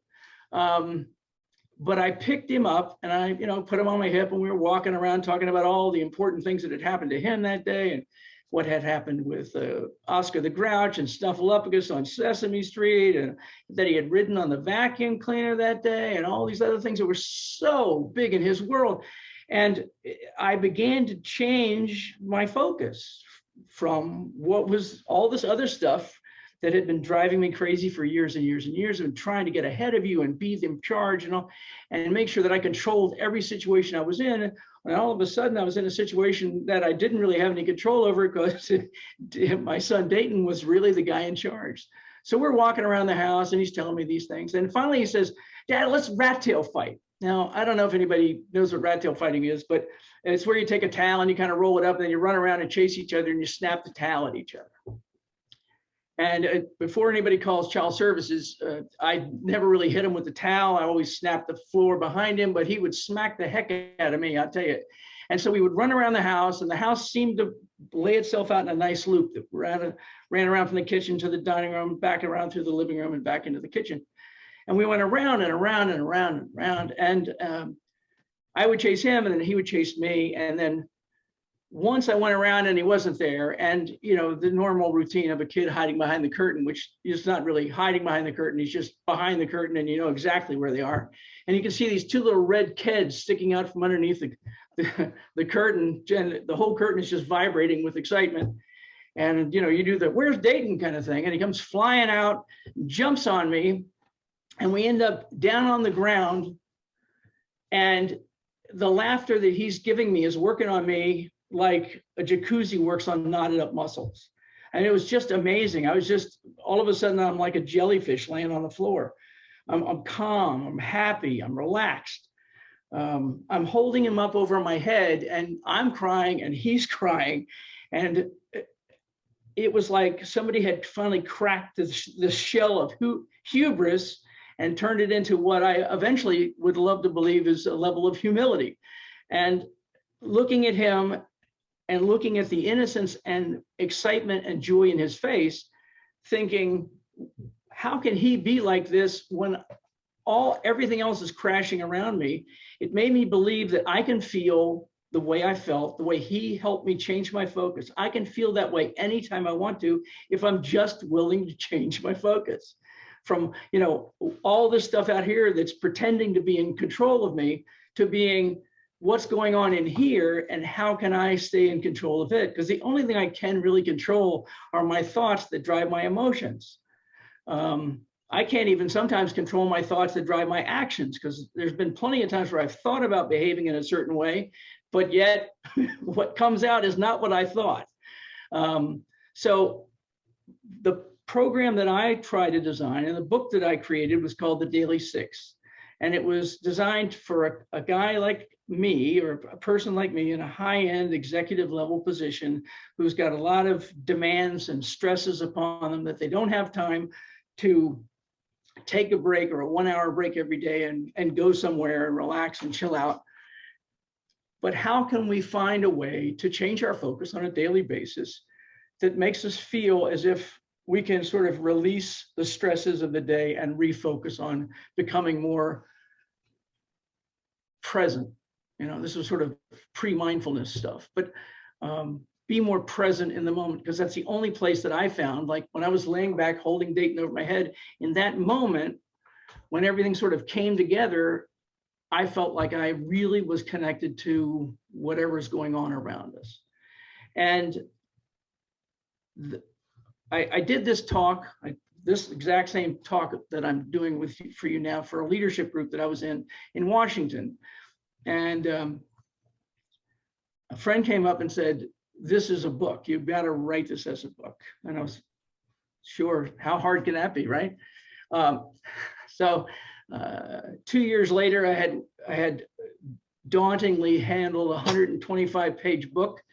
But I picked him up and I, put him on my hip, and we were walking around talking about all the important things that had happened to him that day, and what had happened with Oscar the Grouch and Snuffleupagus on Sesame Street, and that he had ridden on the vacuum cleaner that day, and all these other things that were so big in his world. And I began to change my focus from what was all this other stuff that had been driving me crazy for years and years and years, and trying to get ahead of you and be in charge and make sure that I controlled every situation I was in. And all of a sudden I was in a situation that I didn't really have any control over, because my son Dayton was really the guy in charge. So we're walking around the house and he's telling me these things. And finally he says, "Dad, let's rat tail fight." Now, I don't know if anybody knows what rat tail fighting is, but it's where you take a towel and you kind of roll it up, and then you run around and chase each other and you snap the towel at each other. And before anybody calls child services, I never really hit him with the towel. I always snapped the floor behind him, but he would smack the heck out of me, I'll tell you. And so we would run around the house, and the house seemed to lay itself out in a nice loop that ran around from the kitchen to the dining room, back around through the living room and back into the kitchen. And we went around and around and around and around. And I would chase him and then he would chase me. And then once I went around and he wasn't there, and you know, the normal routine of a kid hiding behind the curtain, which is not really hiding behind the curtain, he's just behind the curtain and you know exactly where they are. And you can see these two little red kids sticking out from underneath the curtain, and the whole curtain is just vibrating with excitement. And you know, you do the "where's Dayton" kind of thing, and he comes flying out, jumps on me, and we end up down on the ground. And the laughter that he's giving me is working on me like a jacuzzi works on knotted up muscles. And it was just amazing. I was just, all of a sudden, I'm like a jellyfish laying on the floor. I'm calm, I'm happy, I'm relaxed. I'm holding him up over my head and I'm crying and he's crying. And it was like somebody had finally cracked the shell of hubris and turned it into what I eventually would love to believe is a level of humility. And looking at him and looking at the innocence and excitement and joy in his face, thinking, how can he be like this when everything else is crashing around me? It made me believe that I can feel the way I felt, the way he helped me change my focus. I can feel that way anytime I want to, if I'm just willing to change my focus. From, you know, all this stuff out here that's pretending to be in control of me, to being what's going on in here and how can I stay in control of it? Because the only thing I can really control are my thoughts that drive my emotions. I can't even sometimes control my thoughts that drive my actions, because there's been plenty of times where I've thought about behaving in a certain way, but yet what comes out is not what I thought. So the program that I tried to design and the book that I created was called The Daily Six. And it was designed for a guy like me, or a person like me in a high-end executive level position who's got a lot of demands and stresses upon them that they don't have time to take a break or a 1 hour break every day and go somewhere and relax and chill out. But how can we find a way to change our focus on a daily basis that makes us feel as if we can sort of release the stresses of the day and refocus on becoming more present? You know, this is sort of pre-mindfulness stuff, but be more present in the moment, because that's the only place that I found, like when I was laying back holding Dayton over my head, in that moment, when everything sort of came together, I felt like I really was connected to whatever's going on around us. And I did this talk, this exact same talk that I'm doing for you now, for a leadership group that I was in Washington. And a friend came up and said, "This is a book. You've got to write this as a book." And I was, sure, how hard can that be, right? So 2 years later, I had dauntingly handled a 125-page book,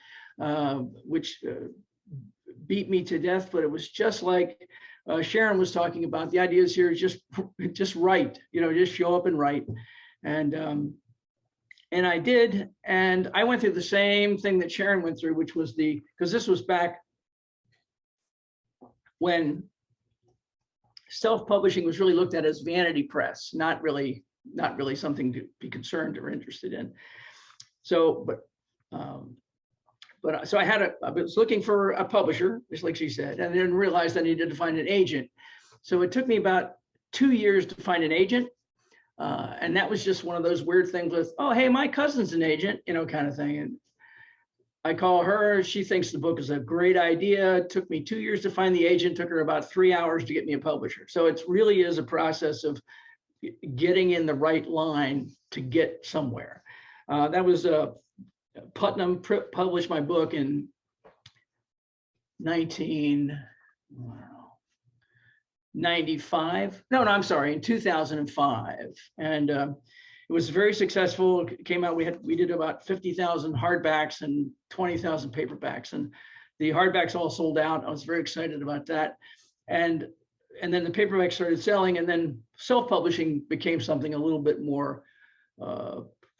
which beat me to death. But it was just like Sharon was talking about. The idea is here is just write, you know, just show up and write. And I did, and I went through the same thing that Sharon went through, which was because this was back when self-publishing was really looked at as vanity press, not really something to be concerned or interested in. So, so I was looking for a publisher, just like she said, and then realized I needed to find an agent. So it took me about 2 years to find an agent. And that was just one of those weird things with, oh, hey, my cousin's an agent, you know, kind of thing. And I call her, she thinks the book is a great idea. It took me 2 years to find the agent, took her about 3 hours to get me a publisher. So it really is a process of getting in the right line to get somewhere. That was Putnam published my book in 1995. No, I'm sorry, in 2005. And it was very successful. It came out, we did about 50,000 hardbacks and 20,000 paperbacks. And the hardbacks all sold out. I was very excited about that. And then the paperback started selling, and then self-publishing became something a little bit more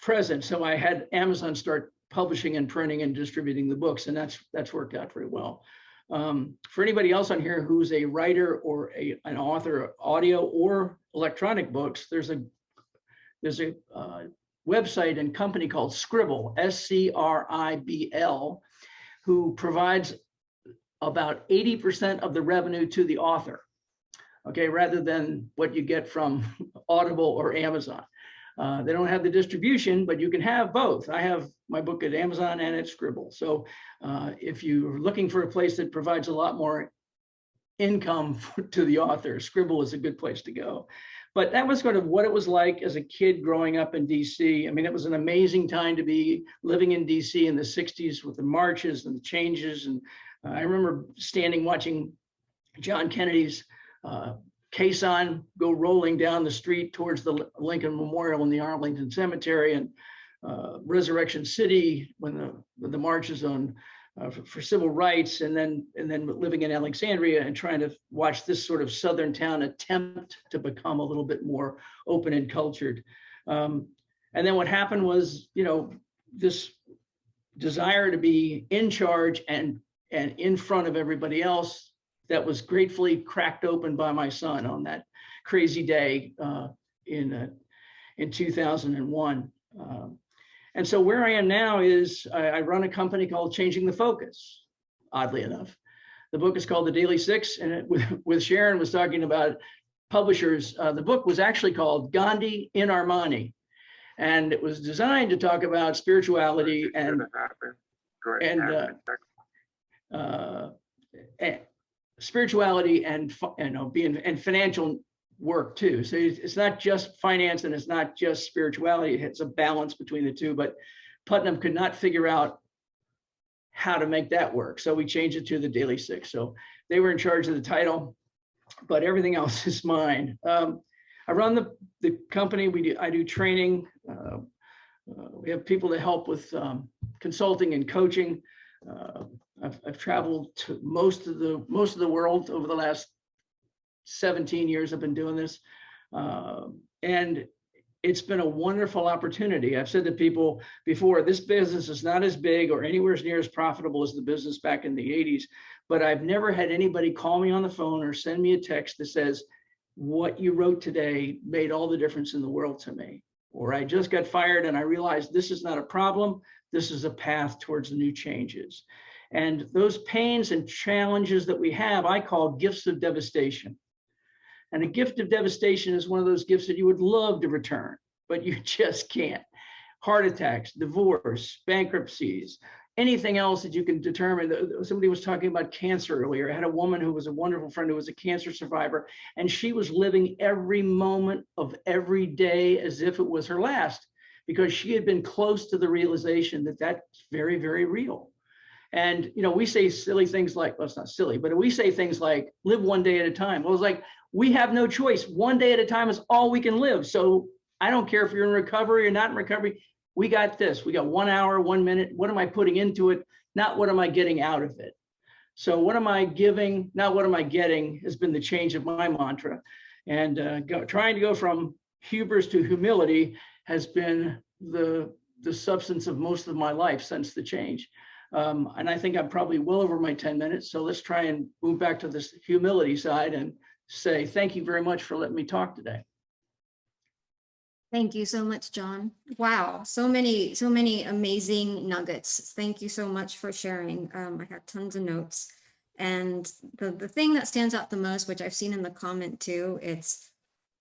present. So I had Amazon start publishing and printing and distributing the books, and that's worked out very well. For anybody else on here who's a writer or an author, audio or electronic books, there's a website and company called Scribble, Scribl, who provides about 80% of the revenue to the author, okay, rather than what you get from Audible or Amazon. They don't have the distribution, but you can have both. I have my book at Amazon and at Scribble. So if you're looking for a place that provides a lot more income to the author, Scribble is a good place to go. But that was sort of what it was like as a kid growing up in DC. I mean, it was an amazing time to be living in DC in the 60s with the marches and the changes. And I remember standing watching John Kennedy's caisson go rolling down the street towards the Lincoln Memorial in the Arlington Cemetery, and Resurrection City when the marches on for civil rights, and then living in Alexandria and trying to watch this sort of southern town attempt to become a little bit more open and cultured. And then what happened was, you know, this desire to be in charge and in front of everybody else that was gratefully cracked open by my son on that crazy day in 2001. And so where I am now is I run a company called Changing the Focus, oddly enough. The book is called The Daily Six, and with Sharon was talking about publishers. The book was actually called Gandhi in Armani, and it was designed to talk about spirituality and spirituality and financial work too. So it's not just finance and it's not just spirituality. It's a balance between the two, but Putnam could not figure out how to make that work. So we changed it to The Daily Six. So they were in charge of the title, but everything else is mine. I run the company. I do training. We have people that help with consulting and coaching. I've traveled to most of the world over the last 17 years I've been doing this. And it's been a wonderful opportunity. I've said to people before, this business is not as big or anywhere near as profitable as the business back in the 80s, but I've never had anybody call me on the phone or send me a text that says, what you wrote today made all the difference in the world to me. Or I just got fired and I realized this is not a problem. This is a path towards new changes. And those pains and challenges that we have, I call gifts of devastation. And a gift of devastation is one of those gifts that you would love to return, but you just can't. Heart attacks, divorce, bankruptcies, anything else that you can determine. Somebody was talking about cancer earlier. I had a woman who was a wonderful friend who was a cancer survivor, and she was living every moment of every day as if it was her last, because she had been close to the realization that that's very, very real. And, you know, we say silly things like, well, it's not silly, but we say things like live one day at a time. Well, it's like, we have no choice. One day at a time is all we can live. So I don't care if you're in recovery or not in recovery. We got this. We got 1 hour, 1 minute. What am I putting into it? Not what am I getting out of it? So what am I giving? Not what am I getting has been the change of my mantra. And trying to go from hubris to humility has been the substance of most of my life since the change. And I think I'm probably well over my 10 minutes. So let's try and move back to this humility side and say thank you very much for letting me talk today. Thank you so much, John. Wow, so many amazing nuggets. Thank you so much for sharing. I had tons of notes. And the thing that stands out the most, which I've seen in the comment too, it's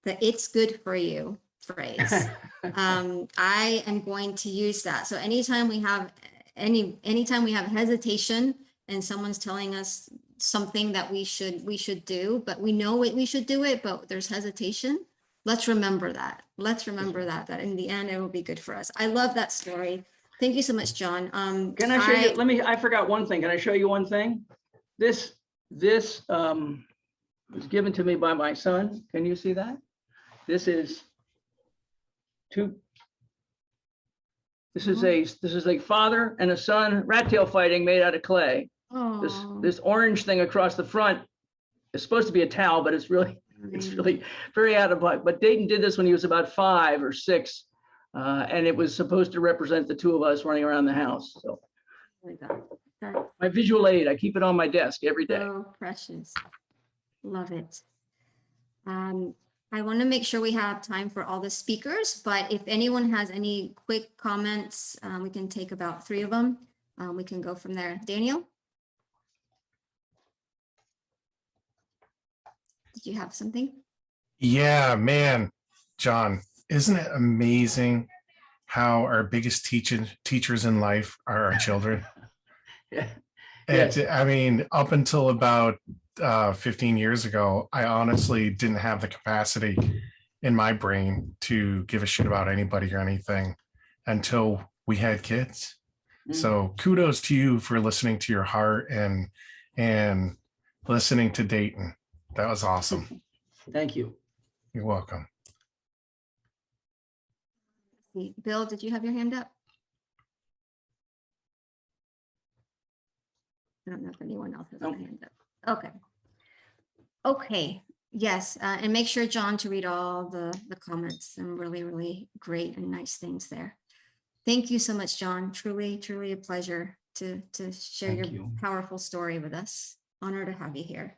the "it's good for you" phrase. I am going to use that. So anytime we have hesitation and someone's telling us something that we should do, but we know we should do it, but there's hesitation. Let's remember that. Let's remember that in the end, it will be good for us. I love that story. Thank you so much, John. Can I show you? I forgot one thing. Can I show you one thing? This was given to me by my son. Can you see that? This is a father and a son rat tail fighting made out of clay. This orange thing across the front is supposed to be a towel, but it's really very out of luck. But Dayton did this when he was about 5 or 6, and it was supposed to represent the two of us running around the house. So my visual aid, I keep it on my desk every day. So precious. Love it. I want to make sure we have time for all the speakers, but if anyone has any quick comments, we can take about 3 of them. We can go from there. Daniel? Did you have something? Yeah, man, John, isn't it amazing how our biggest teachers in life are our children? Yeah. Yes. I mean, up until about 15 years ago, I honestly didn't have the capacity in my brain to give a shit about anybody or anything until we had kids. So kudos to you for listening to your heart and listening to Dayton. That was awesome. Thank you. You're welcome. Bill, did you have your hand up? I don't know if anyone else has their hand up. Okay. Okay. Yes. And make sure, John, to read all the comments. Some really, really great and nice things there. Thank you so much, John. Truly, truly a pleasure to share your powerful story with us. Honor to have you here.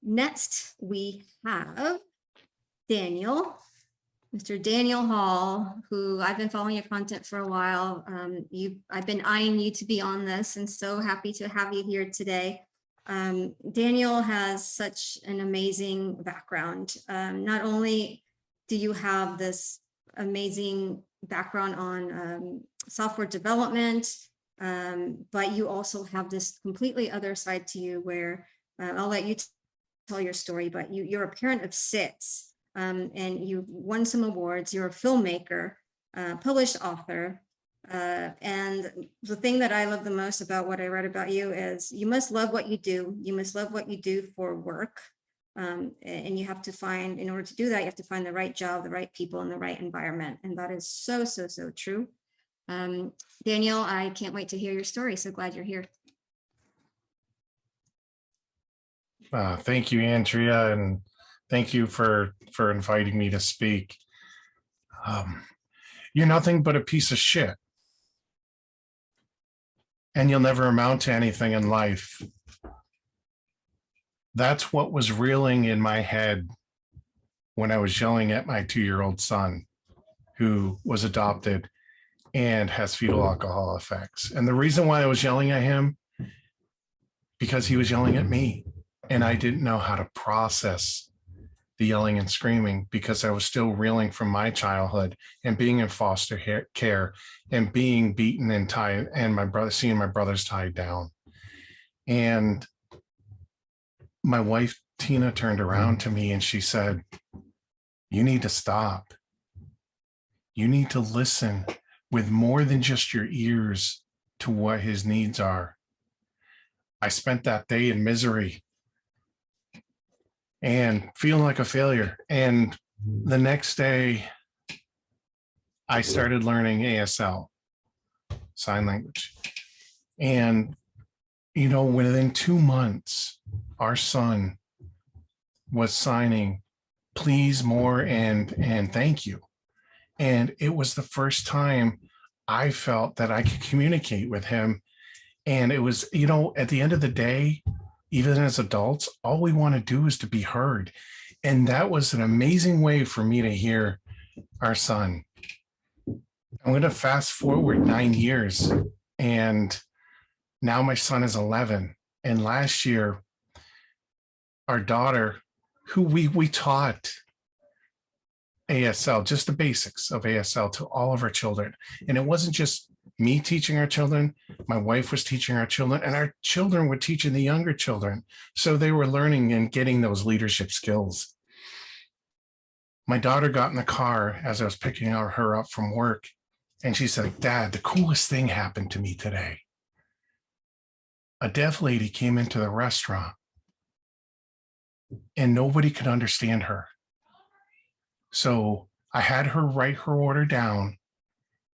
Next, we have Daniel, Mr. Daniel Hall, who I've been following your content for a while. I've been eyeing you to be on this and so happy to have you here today. Daniel has such an amazing background. Not only do you have this amazing background on software development, but you also have this completely other side to you where I'll let you tell your story, but you're a parent of 6. And you've won some awards. You're a filmmaker, published author. And the thing that I love the most about what I read about you is you must love what you do. You must love what you do for work. And you have to find, in order to do that, you have to find the right job, the right people, and the right environment. And that is so, so, so true. Daniel, I can't wait to hear your story. So glad you're here. Thank you, Andrea, and thank you for inviting me to speak. You're nothing but a piece of shit. And you'll never amount to anything in life. That's what was reeling in my head when I was yelling at my 2-year-old son, who was adopted and has fetal alcohol effects. And the reason why I was yelling at him, because he was yelling at me. And I didn't know how to process the yelling and screaming because I was still reeling from my childhood and being in foster care and being beaten and tied, and seeing my brothers tied down. And my wife, Tina, turned around to me and she said, "You need to stop. You need to listen with more than just your ears to what his needs are." I spent that day in misery and feeling like a failure. And the next day, I started learning ASL, sign language. And, within 2 months, our son was signing please, more, and thank you. And it was the first time I felt that I could communicate with him. And it was, at the end of the day, even as adults, all we want to do is to be heard. And that was an amazing way for me to hear our son. I'm going to fast forward 9 years, and now my son is 11. And last year, our daughter, who we taught ASL, just the basics of ASL to all of our children. And it wasn't just me teaching our children, my wife was teaching our children, and our children were teaching the younger children. So they were learning and getting those leadership skills. My daughter got in the car as I was picking her up from work, and she said, "Dad, the coolest thing happened to me today. A deaf lady came into the restaurant and nobody could understand her. So I had her write her order down,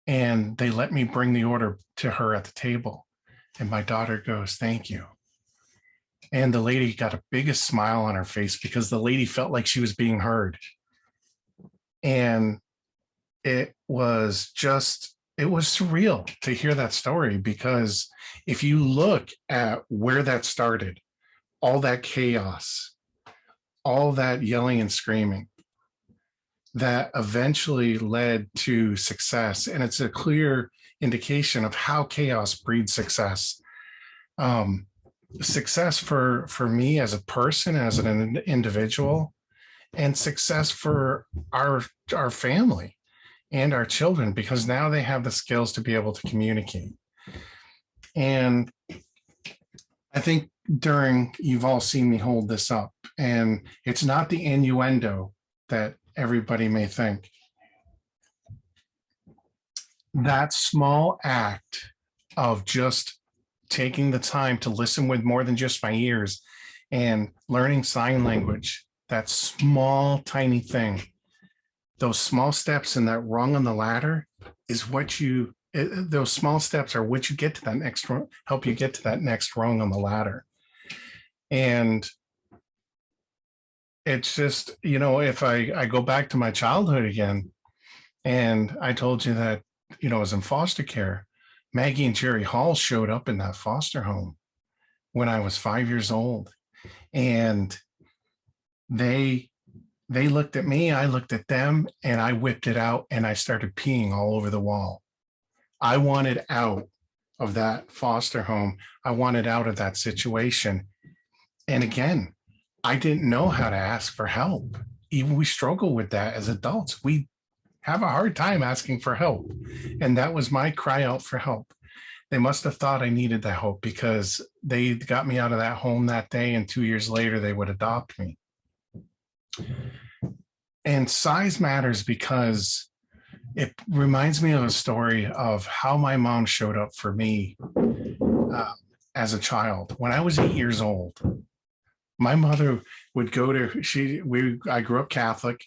and they let me bring the order to her at the table. And my daughter goes, 'Thank you.' And the lady got a biggest smile on her face because the lady felt like she was being heard. And it was surreal to hear that story, because if you look at where that started, all that chaos, all that yelling and screaming, that eventually led to success. And it's a clear indication of how chaos breeds success. Success for me as a person, as an individual, and success for our family and our children, because now they have the skills to be able to communicate. And I think you've all seen me hold this up, and it's not the innuendo that everybody may think. That small act of just taking the time to listen with more than just my ears and learning sign language, that small, tiny thing, those small steps in that rung on the ladder is what those small steps are what you get to that next rung, help you get to that next rung on the ladder. And it's just, if I go back to my childhood again, and I told you that, I was in foster care, Maggie and Jerry Hall showed up in that foster home when I was 5 years old. And they looked at me, I looked at them, and I whipped it out and I started peeing all over the wall. I wanted out of that foster home. I wanted out of that situation. And again, I didn't know how to ask for help. Even we struggle with that as adults. We have a hard time asking for help. And that was my cry out for help. They must have thought I needed that help because they got me out of that home that day, and 2 years later, they would adopt me. And size matters because it reminds me of a story of how my mom showed up for me as a child. When I was 8 years old, my mother would go to, I grew up Catholic.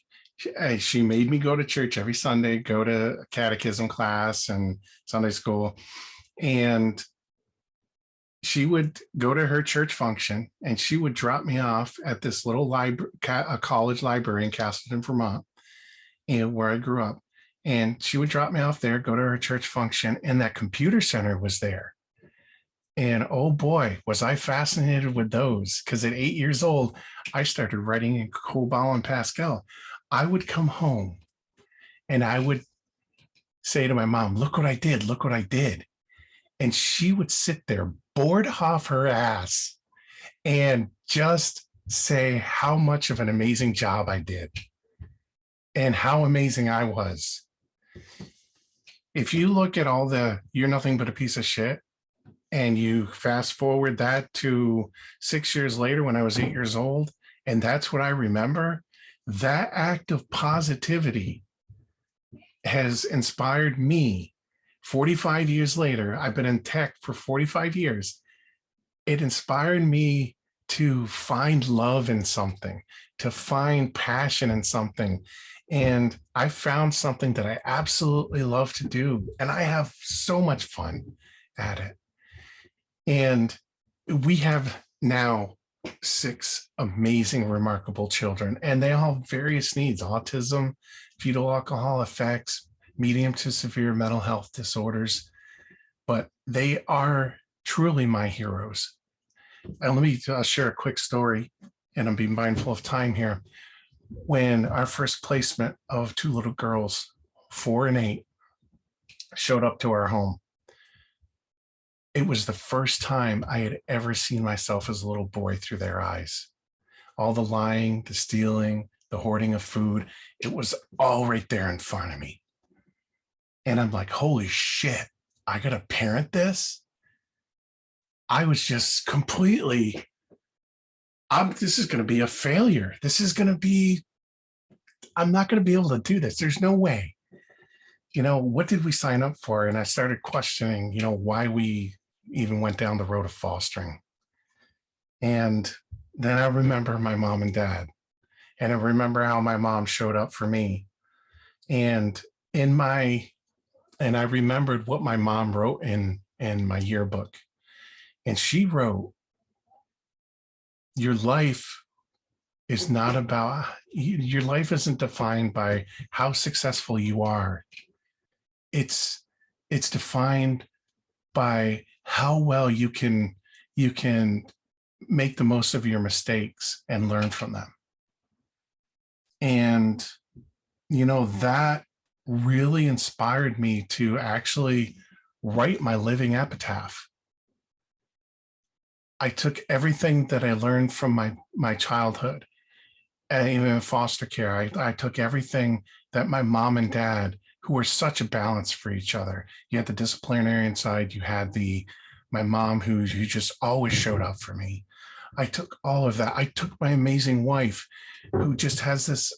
She made me go to church every Sunday, go to catechism class and Sunday school. And she would go to her church function and she would drop me off at this little library, a college library in Castleton, Vermont, and where I grew up. And she would drop me off there, go to her church function, and that computer center was there. And oh boy, was I fascinated with those, because at 8 years old, I started writing in COBOL and Pascal. I would come home and I would say to my mom, look what I did, look what I did. And she would sit there bored off her ass and just say how much of an amazing job I did and how amazing I was. If you look at all the "you're nothing but a piece of shit" and you fast forward that to 6 years later when I was 8 years old, and that's what I remember, that act of positivity has inspired me. 45 years later, I've been in tech for 45 years. It inspired me to find love in something, to find passion in something. And I found something that I absolutely love to do. And I have so much fun at it. And we have now 6 amazing, remarkable children, and they all have various needs: autism, fetal alcohol effects, medium to severe mental health disorders, but they are truly my heroes. And let me share a quick story, and I'm being mindful of time here. When our first placement of 2 little girls, 4 and 8, showed up to our home, it was the first time I had ever seen myself as a little boy through their eyes. All the lying, the stealing, the hoarding of food, it was all right there in front of me. And I'm like, holy shit, I gotta parent this? I was just completely, this is gonna be a failure. I'm not gonna be able to do this. There's no way. What did we sign up for? And I started questioning, why we even went down the road of fostering. And then I remember my mom and dad, and I remember how my mom showed up for me. And I remembered what my mom wrote in my yearbook. And she wrote, your life isn't defined by how successful you are. It's defined by how well you can make the most of your mistakes and learn from them. And that really inspired me to actually write my living epitaph. I took everything that I learned from my childhood, and even in foster care. I took everything that my mom and dad, who were such a balance for each other. You had the disciplinarian side, you had my mom who just always showed up for me. I took all of that. I took my amazing wife, who just has this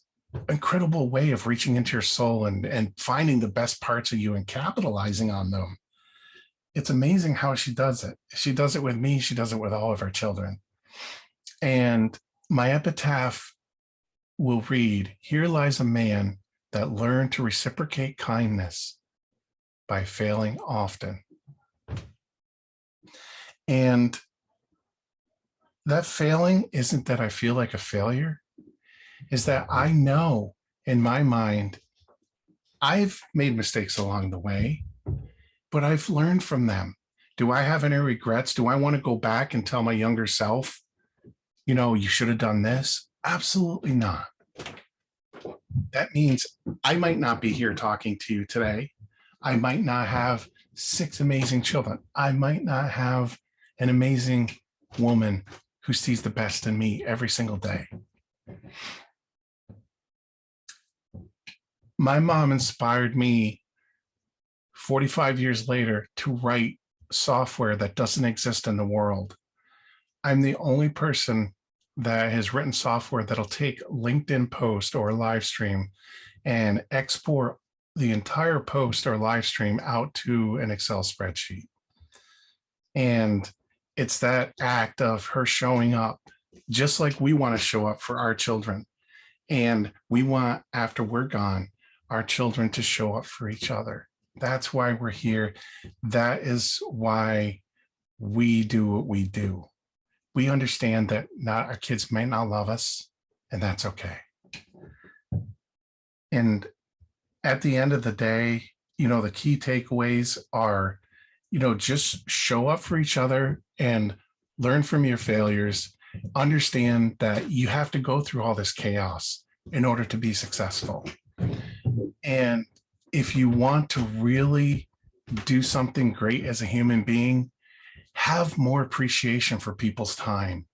incredible way of reaching into your soul and finding the best parts of you and capitalizing on them. It's amazing how she does it. She does it with me. She does it with all of her children. And my epitaph will read, "Here lies a man that learned to reciprocate kindness by failing often." And that failing isn't that I feel like a failure, is that I know in my mind, I've made mistakes along the way, but I've learned from them. Do I have any regrets? Do I want to go back and tell my younger self, you should have done this? Absolutely not. That means I might not be here talking to you today. I might not have 6 amazing children. I might not have an amazing woman who sees the best in me every single day. My mom inspired me 45 years later to write software that doesn't exist in the world. I'm the only person that has written software that'll take LinkedIn post or live stream and export the entire post or live stream out to an Excel spreadsheet. And it's that act of her showing up, just like we want to show up for our children. And we want, after we're gone, our children to show up for each other. That's why we're here. That is why we do what we do. We understand that our kids might not love us, and that's okay. And at the end of the day, the key takeaways are, just show up for each other and learn from your failures. Understand that you have to go through all this chaos in order to be successful. And if you want to really do something great as a human being, have more appreciation for people's time.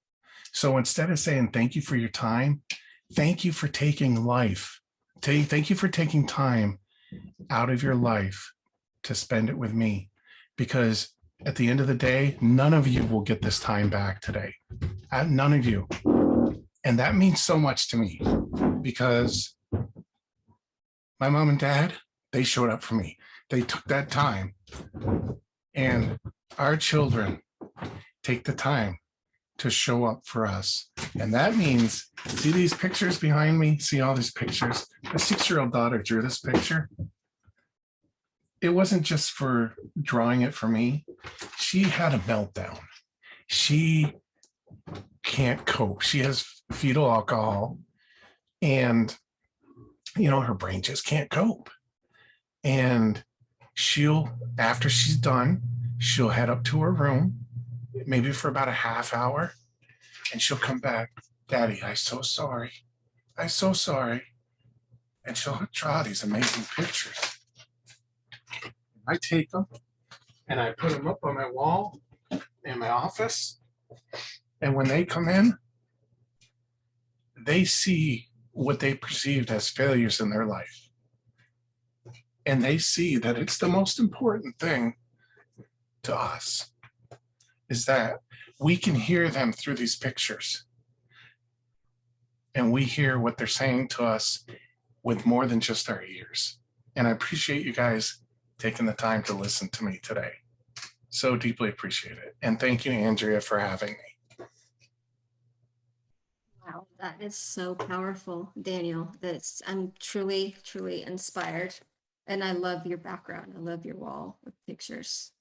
So instead of saying thank you for your time, thank you for taking life. Thank you for taking time out of your life to spend it with me. Because at the end of the day, none of you will get this time back today. None of you. And that means so much to me, because my mom and dad, they showed up for me. They took that time. And our children take the time to show up for us. And that means, see these pictures behind me? See all these pictures? My 6-year-old daughter drew this picture. It wasn't just for drawing it for me. She had a meltdown. She can't cope. She has fetal alcohol, and her brain just can't cope. And after she's done, she'll head up to her room, maybe for about a half hour, and she'll come back, "Daddy, I'm so sorry. I'm so sorry." And she'll draw these amazing pictures. I take them and I put them up on my wall in my office. And when they come in, they see what they perceived as failures in their life. And they see that it's the most important thing to us, is that we can hear them through these pictures. And we hear what they're saying to us with more than just our ears. And I appreciate you guys taking the time to listen to me today. So deeply appreciate it. And thank you, Andrea, for having me. Wow, that is so powerful, Daniel. I'm truly, truly inspired. And I love your background. I love your wall with pictures.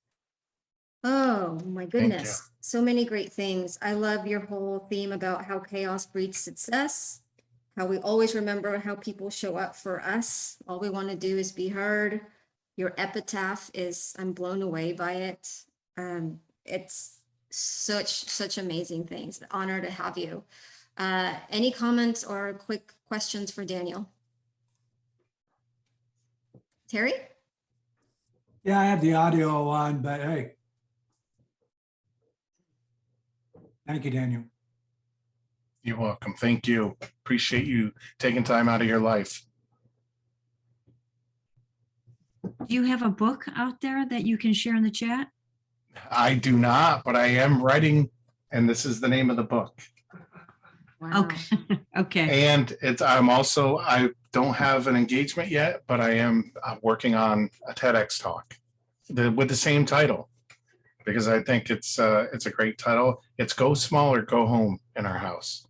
Oh my goodness. So many great things. I love your whole theme about how chaos breeds success, how we always remember how people show up for us. All we want to do is be heard. Your epitaph I'm blown away by it. It's such amazing things. An honor to have you. Any comments or quick questions for Daniel? Terry? Yeah, I have the audio on, but hey. Thank you, Daniel. You're welcome. Thank you. Appreciate you taking time out of your life. Do you have a book out there that you can share in the chat? I do not, but I am writing, and this is the name of the book. Wow. Okay. Okay. And I don't have an engagement yet, but I am working on a TEDx talk with the same title, because I think it's a great title. It's Go Small or Go Home in our house.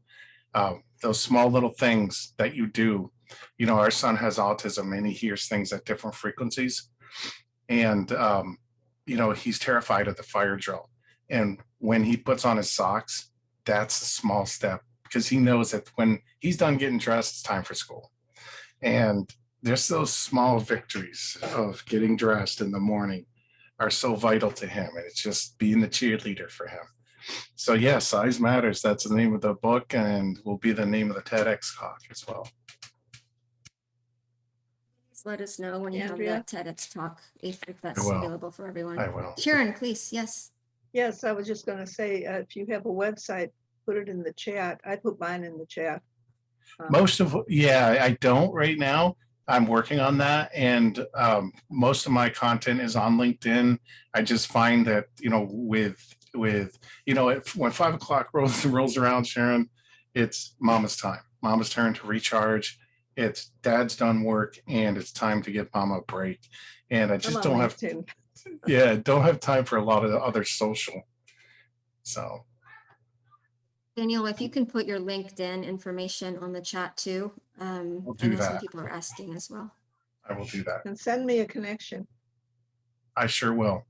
Those small little things that you do. You know, our son has autism and he hears things at different frequencies. And, you know, he's terrified of the fire drill. And when he puts on his socks, that's a small step, because he knows that when he's done getting dressed, it's time for school. And there's those small victories of getting dressed in the morning are so vital to him. And it's just being the cheerleader for him. So yeah, Size Matters. That's the name of the book, and will be the name of the TEDx talk as well. Please let us know when you Andrea? have that TEDx talk, if that's will. available for everyone. I will. Sharon, please. Yes. Yes, I was just going to say, if you have a website, put it in the chat. I put mine in the chat. I don't right now. I'm working on that, and most of my content is on LinkedIn. I just find that, you know, when 5 o'clock rolls around, Sharon, it's mama's time. Mama's turn to recharge. It's dad's done work, and it's time to give mama a break. And I just don't have time for a lot of the other social. So. Daniel, if you can put your LinkedIn information on the chat too. I'll I do know some that. people are asking as well. I will do that. And send me a connection. I sure will.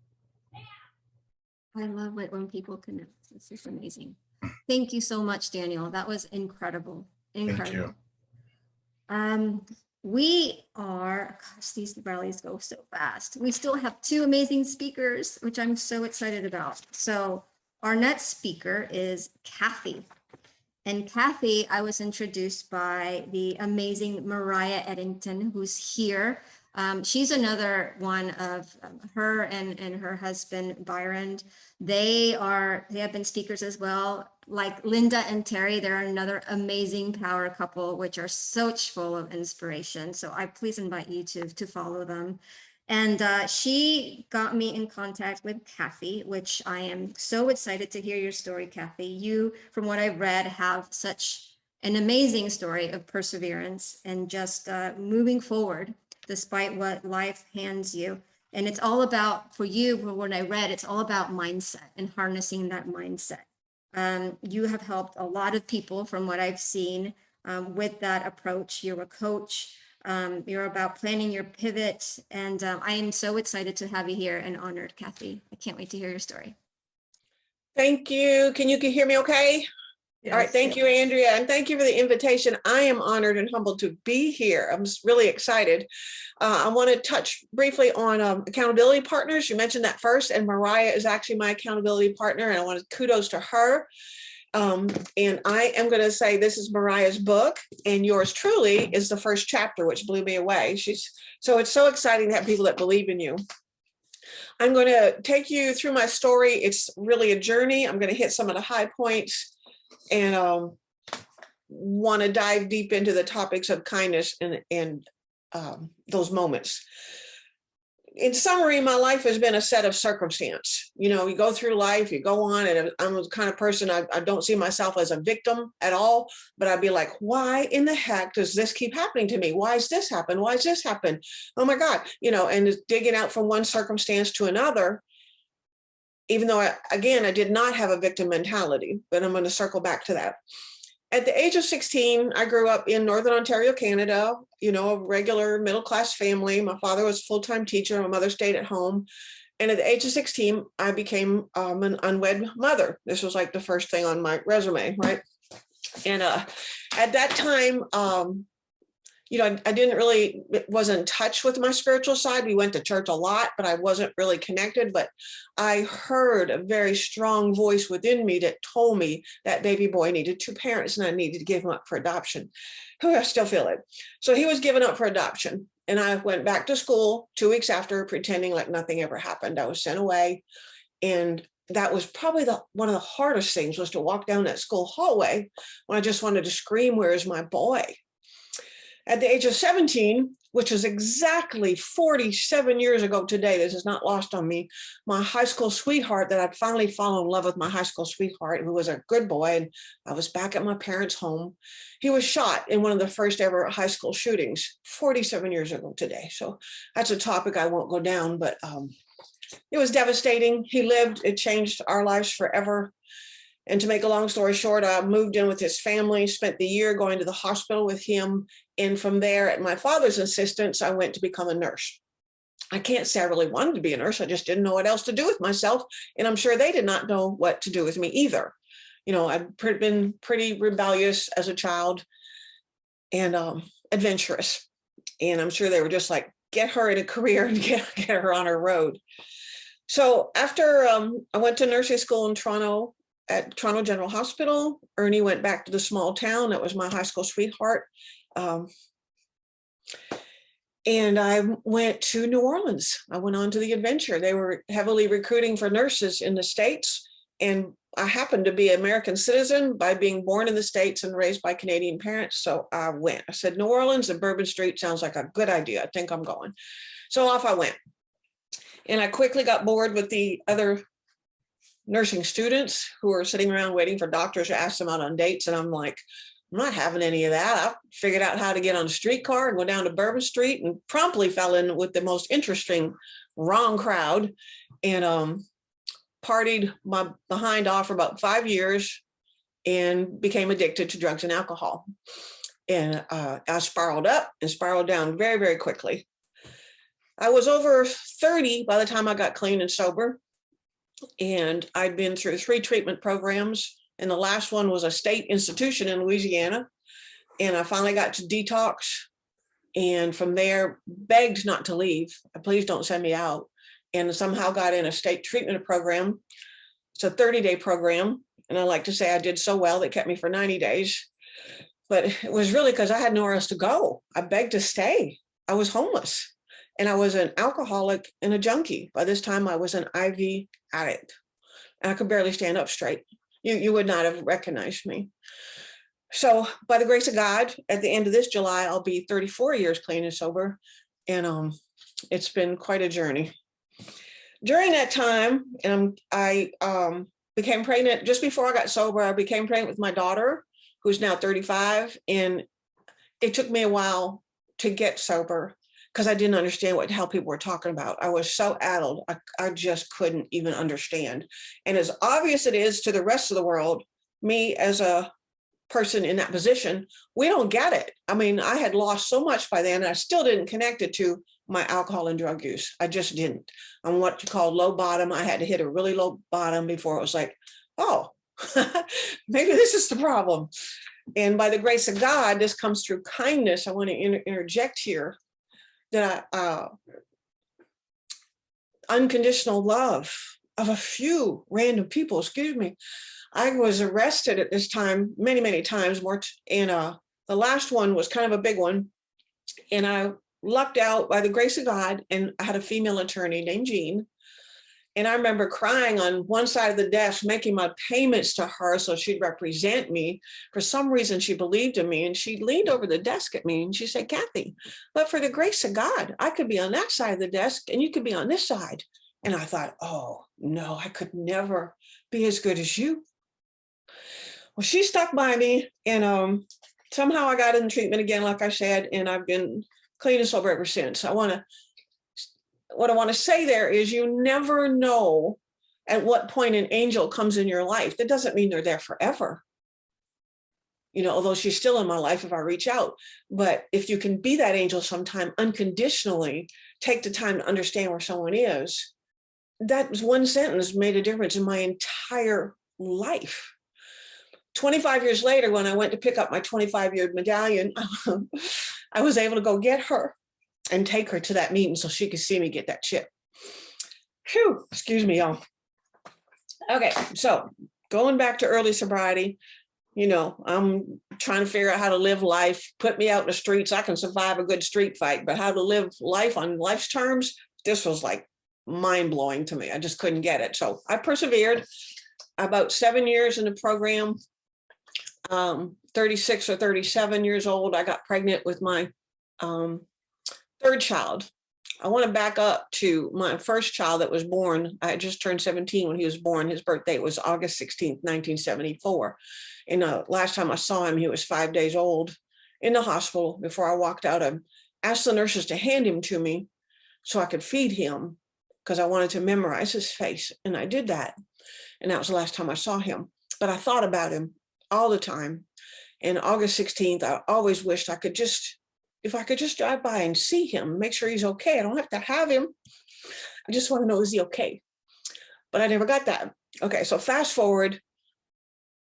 I love it when people connect. This is amazing. Thank you so much, Daniel. That was incredible. Incredible. Thank you. We are, gosh, these rallies go so fast. We still have 2 amazing speakers, which I'm so excited about. So our next speaker is Cathy. And Cathy, I was introduced by the amazing Mariah Eddington, who's here. She's another one of her and her husband, Byron. They have been speakers as well. Like Linda and Terry, they're another amazing power couple, which are so full of inspiration. So I please invite you to follow them. And she got me in contact with Cathy, which I am so excited to hear your story, Cathy. You, from what I've read, have such an amazing story of perseverance and just moving forward despite what life hands you. And it's all about, for you, from what I read, it's all about mindset and harnessing that mindset. You have helped a lot of people from what I've seen with that approach. You're a coach. You're about planning your pivot, and I am so excited to have you here and honored, Cathy. I can't wait to hear your story. Thank you. Can you hear me okay? Yes, All right. Thank you, Andrea. And thank you for the invitation. I am honored and humbled to be here. I'm just really excited. I want to touch briefly on accountability partners. You mentioned that first, and Mariah is actually my accountability partner, and I want to kudos to her. And I am going to say this is Mariah's book, and yours truly is the first chapter, which blew me away. So it's so exciting to have people that believe in you. I'm going to take you through my story. It's really a journey. I'm going to hit some of the high points and want to dive deep into the topics of kindness and those moments. In summary, my life has been a set of circumstance. You know, you go through life, you go on, and I'm the kind of person, I don't see myself as a victim at all, but I'd be like, why in the heck does this keep happening to me? Why does this happen? Why does this happen? Oh my God, you know, and digging out from one circumstance to another, even though, I did not have a victim mentality, but I'm going to circle back to that. At the age of 16, I grew up in Northern Ontario, Canada, you know, a regular middle-class family. My father was a full-time teacher. My mother stayed at home. And at the age of 16, I became an unwed mother. This was like the first thing on my resume, right? And at that time, I didn't really, wasn't in touch with my spiritual side. We went to church a lot, but I wasn't really connected. But I heard a very strong voice within me that told me that baby boy needed 2 parents and I needed to give him up for adoption. I still feel it. So he was given up for adoption. And I went back to school 2 weeks after, pretending like nothing ever happened. I was sent away. And that was probably one of the hardest things, was to walk down that school hallway when I just wanted to scream, "Where is my boy?" At the age of 17, which was exactly 47 years ago today, this is not lost on me, my high school sweetheart, that I'd finally fallen in love with my high school sweetheart, who was a good boy, and I was back at my parents' home. He was shot in one of the first ever high school shootings 47 years ago today. So that's a topic I won't go down, but it was devastating. He lived, it changed our lives forever. And to make a long story short, I moved in with his family, spent the year going to the hospital with him. And from there, at my father's insistence, I went to become a nurse. I can't say I really wanted to be a nurse. I just didn't know what else to do with myself. And I'm sure they did not know what to do with me either. I'd been pretty rebellious as a child and adventurous. And I'm sure they were just like, get her in a career and get her on her road. So after I went to nursing school in Toronto, at Toronto General Hospital, Ernie went back to the small town that was my high school sweetheart. And I went to New Orleans. I went on to the adventure. They were heavily recruiting for nurses in the States. And I happened to be an American citizen by being born in the States and raised by Canadian parents. So I went. I said, New Orleans and Bourbon Street sounds like a good idea. I think I'm going. So off I went. And I quickly got bored with the other nursing students who were sitting around waiting for doctors to ask them out on dates. And I'm like, I'm not having any of that. I figured out how to get on a streetcar and go down to Bourbon Street, and promptly fell in with the most interesting wrong crowd, and partied my behind off for about 5 years and became addicted to drugs and alcohol. And I spiraled up and spiraled down very, very quickly. I was over 30 by the time I got clean and sober. And I'd been through 3 treatment programs. And the last one was a state institution in Louisiana. And I finally got to detox. And from there, begged not to leave. Please don't send me out. And somehow got in a state treatment program. It's a 30-day program. And I like to say I did so well, they kept me for 90 days. But it was really because I had nowhere else to go. I begged to stay. I was homeless. And I was an alcoholic and a junkie. By this time, I was an IV addict. And I could barely stand up straight. You would not have recognized me. So by the grace of God, at the end of this July, I'll be 34 years clean and sober. And it's been quite a journey. During that time, I became pregnant. Just before I got sober, I became pregnant with my daughter, who's now 35. And it took me a while to get sober, because I didn't understand what the hell people were talking about. I was so addled, I just couldn't even understand. And as obvious it is to the rest of the world, me as a person in that position, we don't get it. I mean, I had lost so much by then, and I still didn't connect it to my alcohol and drug use. I just didn't. I'm what you call low bottom. I had to hit a really low bottom before it was like, oh, maybe this is the problem. And by the grace of God, this comes through kindness. I want to interject here that unconditional love of a few random people, excuse me. I was arrested at this time many, many times more. And the last one was kind of a big one. And I lucked out by the grace of God, and I had a female attorney named Jean. And I remember crying on one side of the desk, making my payments to her so she'd represent me. For some reason, she believed in me, and she leaned over the desk at me and she said, Cathy, but for the grace of God, I could be on that side of the desk and you could be on this side. And I thought, oh no, I could never be as good as you. Well, she stuck by me, and somehow I got in treatment again, like I said, and I've been clean and sober ever since. What I want to say there is, you never know at what point an angel comes in your life. That doesn't mean they're there forever. Although she's still in my life if I reach out. But if you can be that angel sometime unconditionally, take the time to understand where someone is, that was one sentence made a difference in my entire life. 25 years later, when I went to pick up my 25-year medallion, I was able to go get her and take her to that meeting so she could see me get that chip. Phew, excuse me, y'all. Okay, so going back to early sobriety, you know, I'm trying to figure out how to live life. Put me out in the streets, I can survive a good street fight, but how to live life on life's terms, this was like mind-blowing to me. I just couldn't get it. So I persevered. About 7 years in the program, 36 or 37 years old, I got pregnant with my third child. I want to back up to my first child that was born. I had just turned 17 when he was born. His birthday was August 16th, 1974. And last time I saw him, he was 5 days old in the hospital. Before I walked out, I asked the nurses to hand him to me so I could feed him because I wanted to memorize his face. And I did that. And that was the last time I saw him. But I thought about him all the time. And August 16th, I always wished I could just, if I could just drive by and see him, make sure he's okay. I don't have to have him. I just want to know, is he okay? But I never got that. Okay, so fast forward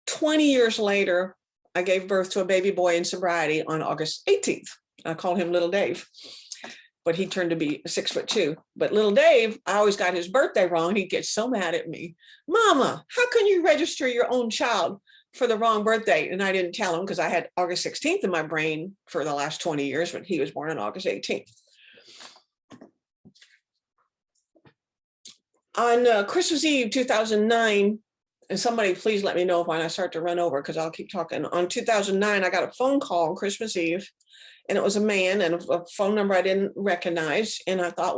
20 years later, I gave birth to a baby boy in sobriety on August 18th. I called him Little Dave, but he turned to be 6'2". But Little Dave, I always got his birthday wrong. He'd get so mad at me. Mama, how can you register your own child for the wrong birthday? And I didn't tell him because I had August 16th in my brain for the last 20 years, but he was born on August 18th. On Christmas Eve, 2009, and somebody please let me know when I start to run over because I'll keep talking. On 2009, I got a phone call on Christmas Eve, and it was a man and a phone number I didn't recognize. And I thought,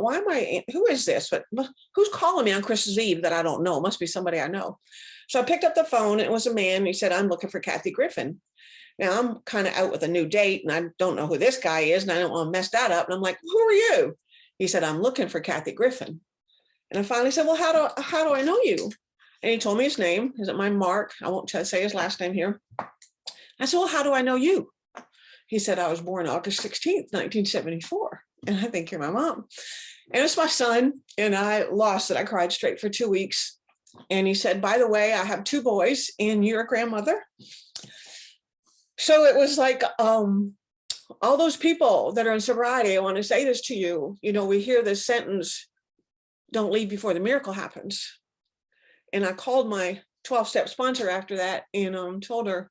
who is this? But who's calling me on Christmas Eve that I don't know? Must be somebody I know. So I picked up the phone, and it was a man. He said, I'm looking for Cathy Griffin. Now I'm kind of out with a new date and I don't know who this guy is and I don't want to mess that up. And I'm like, who are you? He said, I'm looking for Cathy Griffin. And I finally said, well, how do I know you? And he told me his name. Is it my Mark? I won't say his last name here. I said, well, how do I know you? He said, I was born August 16th, 1974. And I think you're my mom. And it's my son. And I lost it. I cried straight for 2 weeks. And he said, by the way, I have 2 boys and you're a grandmother. So it was like, all those people that are in sobriety, I want to say this to you. You know, we hear this sentence, don't leave before the miracle happens. And I called my 12-step sponsor after that and told her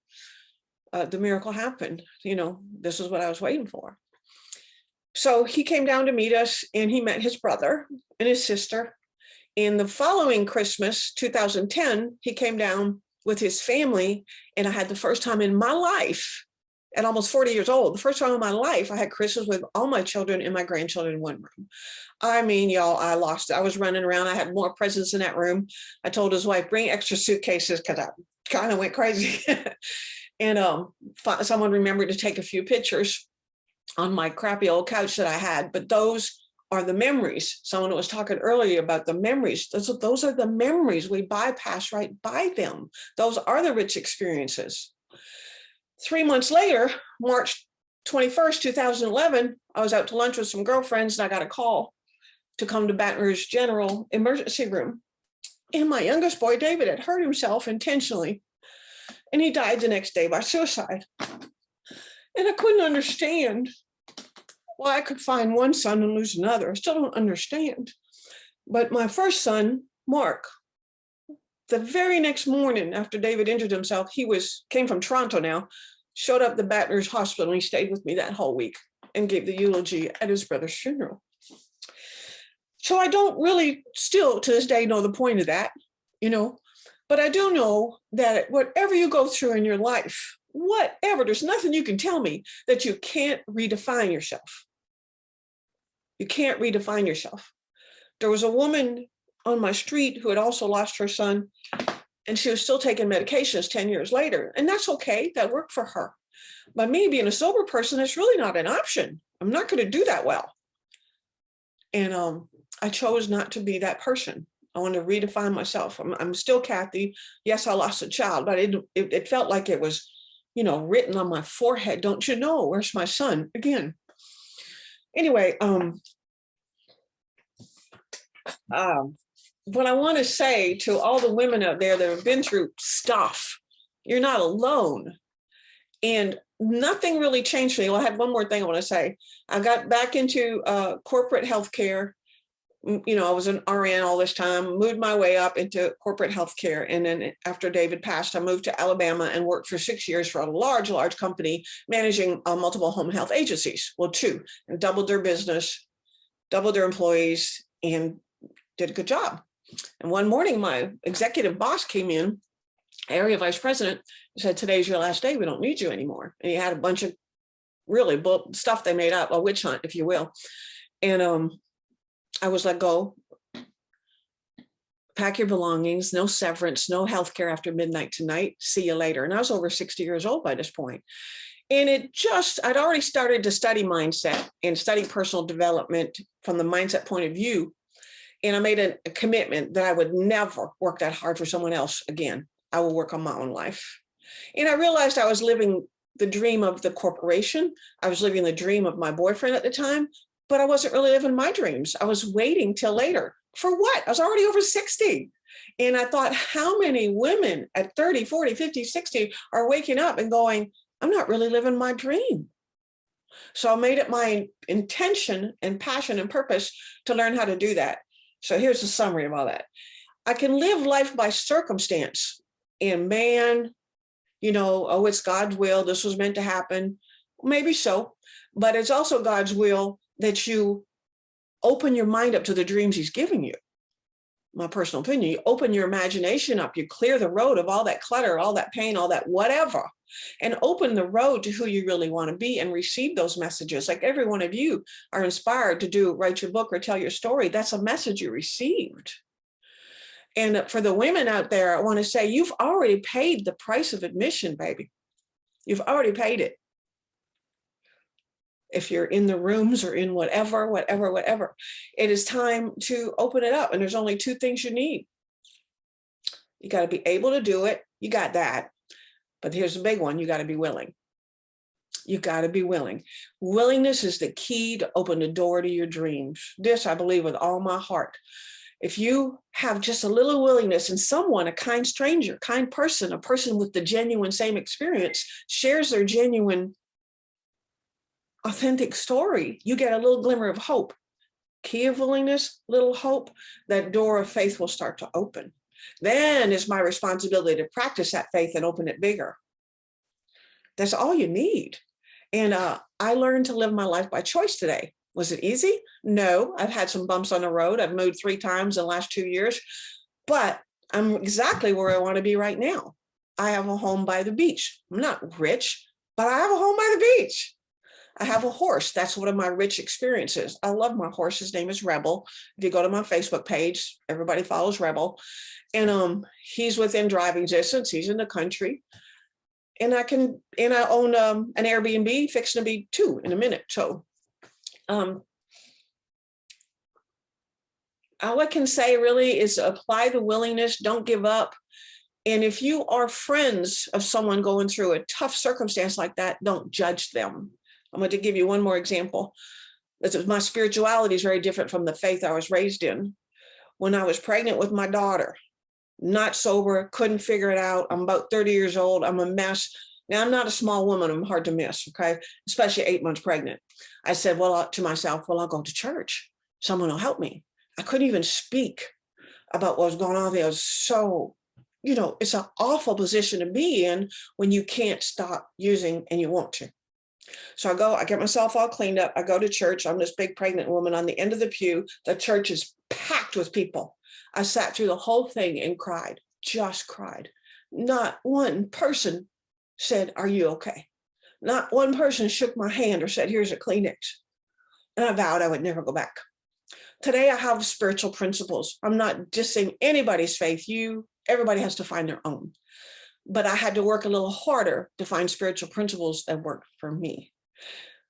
the miracle happened. You know, this is what I was waiting for. So he came down to meet us and he met his brother and his sister. In the following Christmas, 2010, he came down with his family. And I had the first time in my life, at almost 40 years old, the first time in my life, I had Christmas with all my children and my grandchildren in one room. I mean, y'all, I lost it. I was running around. I had more presents in that room. I told his wife, bring extra suitcases because I kind of went crazy. And someone remembered to take a few pictures on my crappy old couch that I had. But those are the memories. Someone was talking earlier about the memories. Those are the memories. We bypass right by them. Those are the rich experiences. 3 months later, March 21st, 2011, I was out to lunch with some girlfriends and I got a call to come to Baton Rouge General Emergency Room. And my youngest boy, David, had hurt himself intentionally. And he died the next day by suicide. And I couldn't understand why I could find one son and lose another. I still don't understand. But my first son, Mark, the very next morning after David injured himself, came from Toronto now, showed up at the Baton Rouge Hospital, and he stayed with me that whole week and gave the eulogy at his brother's funeral. So I don't really still to this day know the point of that, you know, but I do know that whatever you go through in your life, whatever, there's nothing you can tell me that you can't redefine yourself. You can't redefine yourself. There was a woman on my street who had also lost her son, and she was still taking medications 10 years later. And that's okay. That worked for her. But me being a sober person, it's really not an option. I'm not going to do that well. And I chose not to be that person. I want to redefine myself. I'm still Cathy. Yes, I lost a child, but it felt like it was, you know, written on my forehead. Don't you know? Where's my son? Again. Anyway, what I want to say to all the women out there that have been through stuff, you're not alone. And nothing really changed for me. Well, I had one more thing I want to say. I got back into corporate healthcare. You know, I was an RN all this time, moved my way up into corporate healthcare. And then after David passed, I moved to Alabama and worked for 6 years for a large company managing multiple home health agencies. Well, 2, and doubled their business, doubled their employees, and did a good job. And one morning, my executive boss came in, area vice president, said, "Today's your last day. We don't need you anymore." And he had a bunch of really stuff they made up, a witch hunt, if you will. And I was let go. Pack your belongings, no severance, no healthcare after midnight tonight. See you later. And I was over 60 years old by this point. And I'd already started to study mindset and study personal development from the mindset point of view. And I made a commitment that I would never work that hard for someone else again. I will work on my own life. And I realized I was living the dream of the corporation. I was living the dream of my boyfriend at the time, but I wasn't really living my dreams. I was waiting till later. For what? I was already over 60. And I thought, how many women at 30, 40, 50, 60 are waking up and going, I'm not really living my dream. So I made it my intention and passion and purpose to learn how to do that. So here's the summary of all that. I can live life by circumstance and man, you know, oh, it's God's will. This was meant to happen. Maybe so, but it's also God's will that you open your mind up to the dreams he's giving you. My personal opinion, you open your imagination up, you clear the road of all that clutter, all that pain, all that whatever, and open the road to who you really want to be and receive those messages. Like every one of you are inspired to write your book or tell your story. That's a message you received. And for the women out there, I want to say, you've already paid the price of admission, baby. You've already paid it. If you're in the rooms or in whatever, it is time to open it up. And there's only 2 things you need. You got to be able to do it. You got that. But here's the big one. You got to be willing. You got to be willing. Willingness is the key to open the door to your dreams. This I believe with all my heart. If you have just a little willingness and someone, a kind stranger, kind person, a person with the genuine same experience shares their genuine authentic story, you get a little glimmer of hope. Key of willingness, little hope, that door of faith will start to open. Then it's my responsibility to practice that faith and open it bigger. That's all you need. And I learned to live my life by choice today. Was it easy? No, I've had some bumps on the road. I've moved 3 times in the last 2 years, but I'm exactly where I want to be right now. I have a home by the beach. I'm not rich, but I have a home by the beach. I have a horse. That's one of my rich experiences. I love my horse. His name is Rebel. If you go to my Facebook page, everybody follows Rebel. And he's within driving distance. He's in the country. And I own an Airbnb, fixing to be 2 in a minute. So all I can say really is apply the willingness, don't give up. And if you are friends of someone going through a tough circumstance like that, don't judge them. I'm going to give you one more example. My spirituality is very different from the faith I was raised in. When I was pregnant with my daughter, not sober, couldn't figure it out. I'm about 30 years old. I'm a mess. Now, I'm not a small woman. I'm hard to miss, okay? Especially 8 months pregnant. I said, to myself, I'll go to church. Someone will help me. I couldn't even speak about what was going on there. I was so, it's an awful position to be in when you can't stop using and you want to. So I get myself all cleaned up. I go to church. I'm this big pregnant woman on the end of the pew. The church is packed with people. I sat through the whole thing and cried, just cried. Not one person said, "Are you okay?" Not one person shook my hand or said, "Here's a Kleenex." And I vowed I would never go back. Today I have spiritual principles. I'm not dissing anybody's faith. Everybody has to find their own. But I had to work a little harder to find spiritual principles that work for me.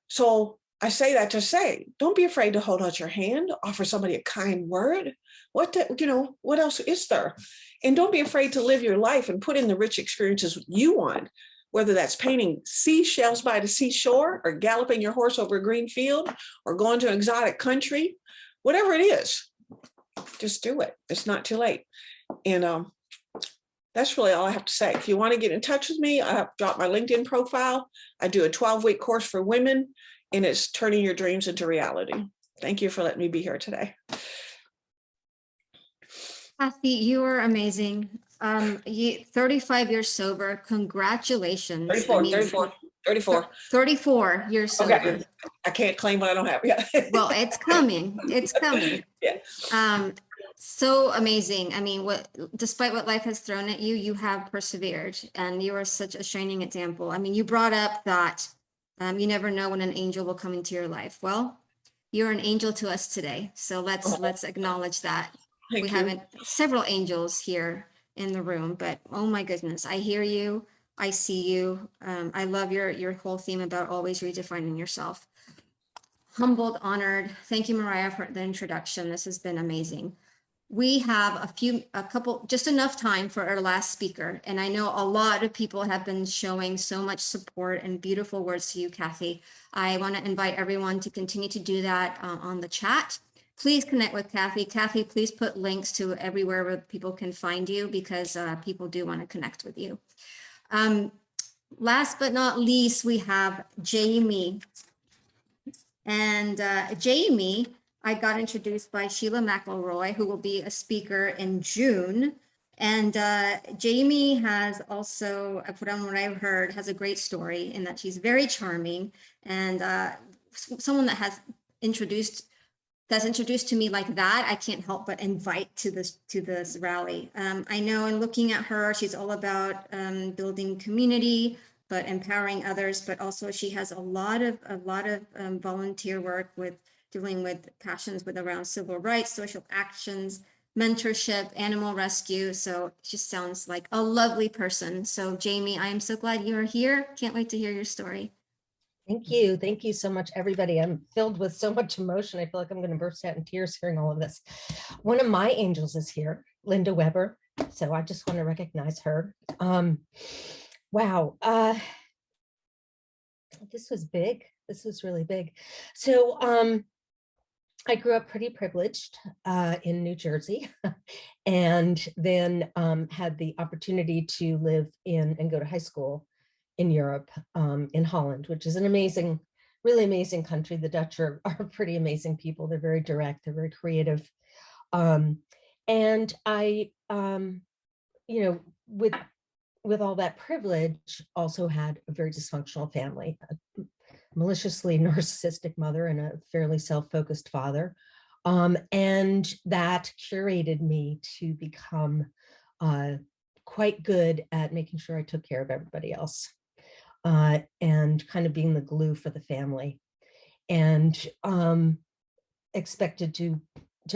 So I say that to say, don't be afraid to hold out your hand, offer somebody a kind word. What else is there? And don't be afraid to live your life and put in the rich experiences you want, whether that's painting seashells by the seashore or galloping your horse over a green field or going to an exotic country, whatever it is, just do it. It's not too late. And That's really all I have to say. If you want to get in touch with me, I have dropped my LinkedIn profile. I do a 12-week course for women, and it's turning your dreams into reality. Thank you for letting me be here today. Cathy, you are amazing. 35 years sober. Congratulations. 34 years sober. Okay. I can't claim what I don't have yet. Well, it's coming. It's coming. Yeah. So amazing. I mean, despite what life has thrown at you, you have persevered, and you are such a shining example. I mean, you brought up that you never know when an angel will come into your life. Well, you're an angel to us today. So let's acknowledge that. Thank We you. have several angels here in the room, but oh my goodness, I hear you. I see you. I love your whole theme about always redefining yourself. Humbled, honored. Thank you, Mariah, for the introduction. This has been amazing. We have just enough time for our last speaker. And I know a lot of people have been showing so much support and beautiful words to you, Cathy. I want to invite everyone to continue to do that on the chat. Please connect with Cathy. Cathy, please put links to everywhere where people can find you, because people do want to connect with you. Last but not least, we have Jamie. And Jamie, I got introduced by Sheila McElroy, who will be a speaker in June. And Jamie has also, from what I've heard, has a great story in that she's very charming, and someone that has introduced to me like that, I can't help but invite to this rally. I know in looking at her, she's all about building community, but empowering others, but also she has a lot of volunteer work with dealing with passions with around civil rights, social actions, mentorship, animal rescue. So it just sounds like a lovely person. So Jamie, I am so glad you are here. Can't wait to hear your story. Thank you. Thank you so much, everybody. I'm filled with so much emotion. I feel like I'm going to burst out in tears hearing all of this. One of my angels is here, Linda Weber. So I just want to recognize her. Wow. This was big. This was really big. So I grew up pretty privileged in New Jersey, and then had the opportunity to live in and go to high school in Europe, in Holland, which is an amazing, really amazing country. The Dutch are pretty amazing people. They're very direct, they're very creative. And I, you know, with all that privilege, also had a very dysfunctional family, a maliciously narcissistic mother and a fairly self-focused father. And that curated me to become quite good at making sure I took care of everybody else. And kind of being the glue for the family, and expected to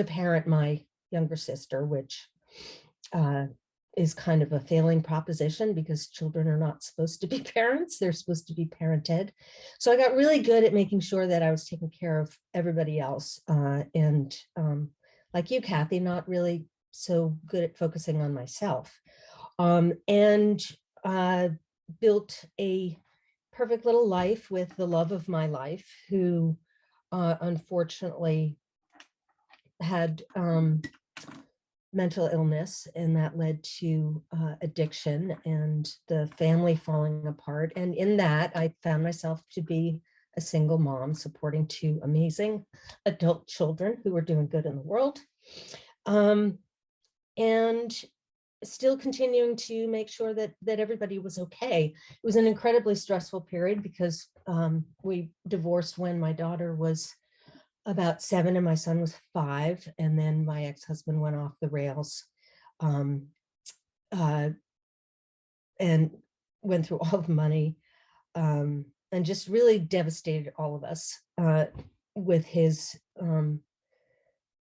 parent my younger sister, which is kind of a failing proposition because children are not supposed to be parents, they're supposed to be parented. So I got really good at making sure that I was taking care of everybody else, and like you, Cathy, not really so good at focusing on myself, and built a perfect little life with the love of my life, who unfortunately had mental illness, and that led to addiction and the family falling apart. And in that, I found myself to be a single mom supporting two amazing adult children who were doing good in the world. And still continuing to make sure that everybody was okay. It was an incredibly stressful period because we divorced when my daughter was about 7 and my son was 5, and then my ex-husband went off the rails, and went through all the money, and just really devastated all of us with his,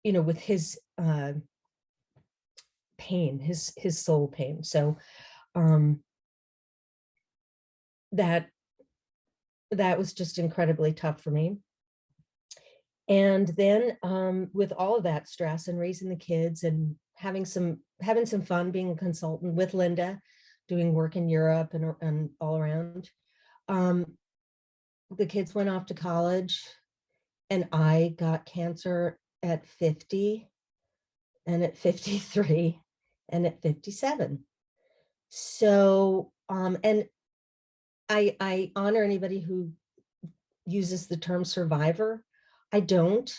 with his pain, his soul pain. So that was just incredibly tough for me. And then with all of that stress and raising the kids and having some fun being a consultant with Linda, doing work in Europe and all around, the kids went off to college, and I got cancer at 50 and at 53 and at 57. So, and I honor anybody who uses the term survivor. I don't.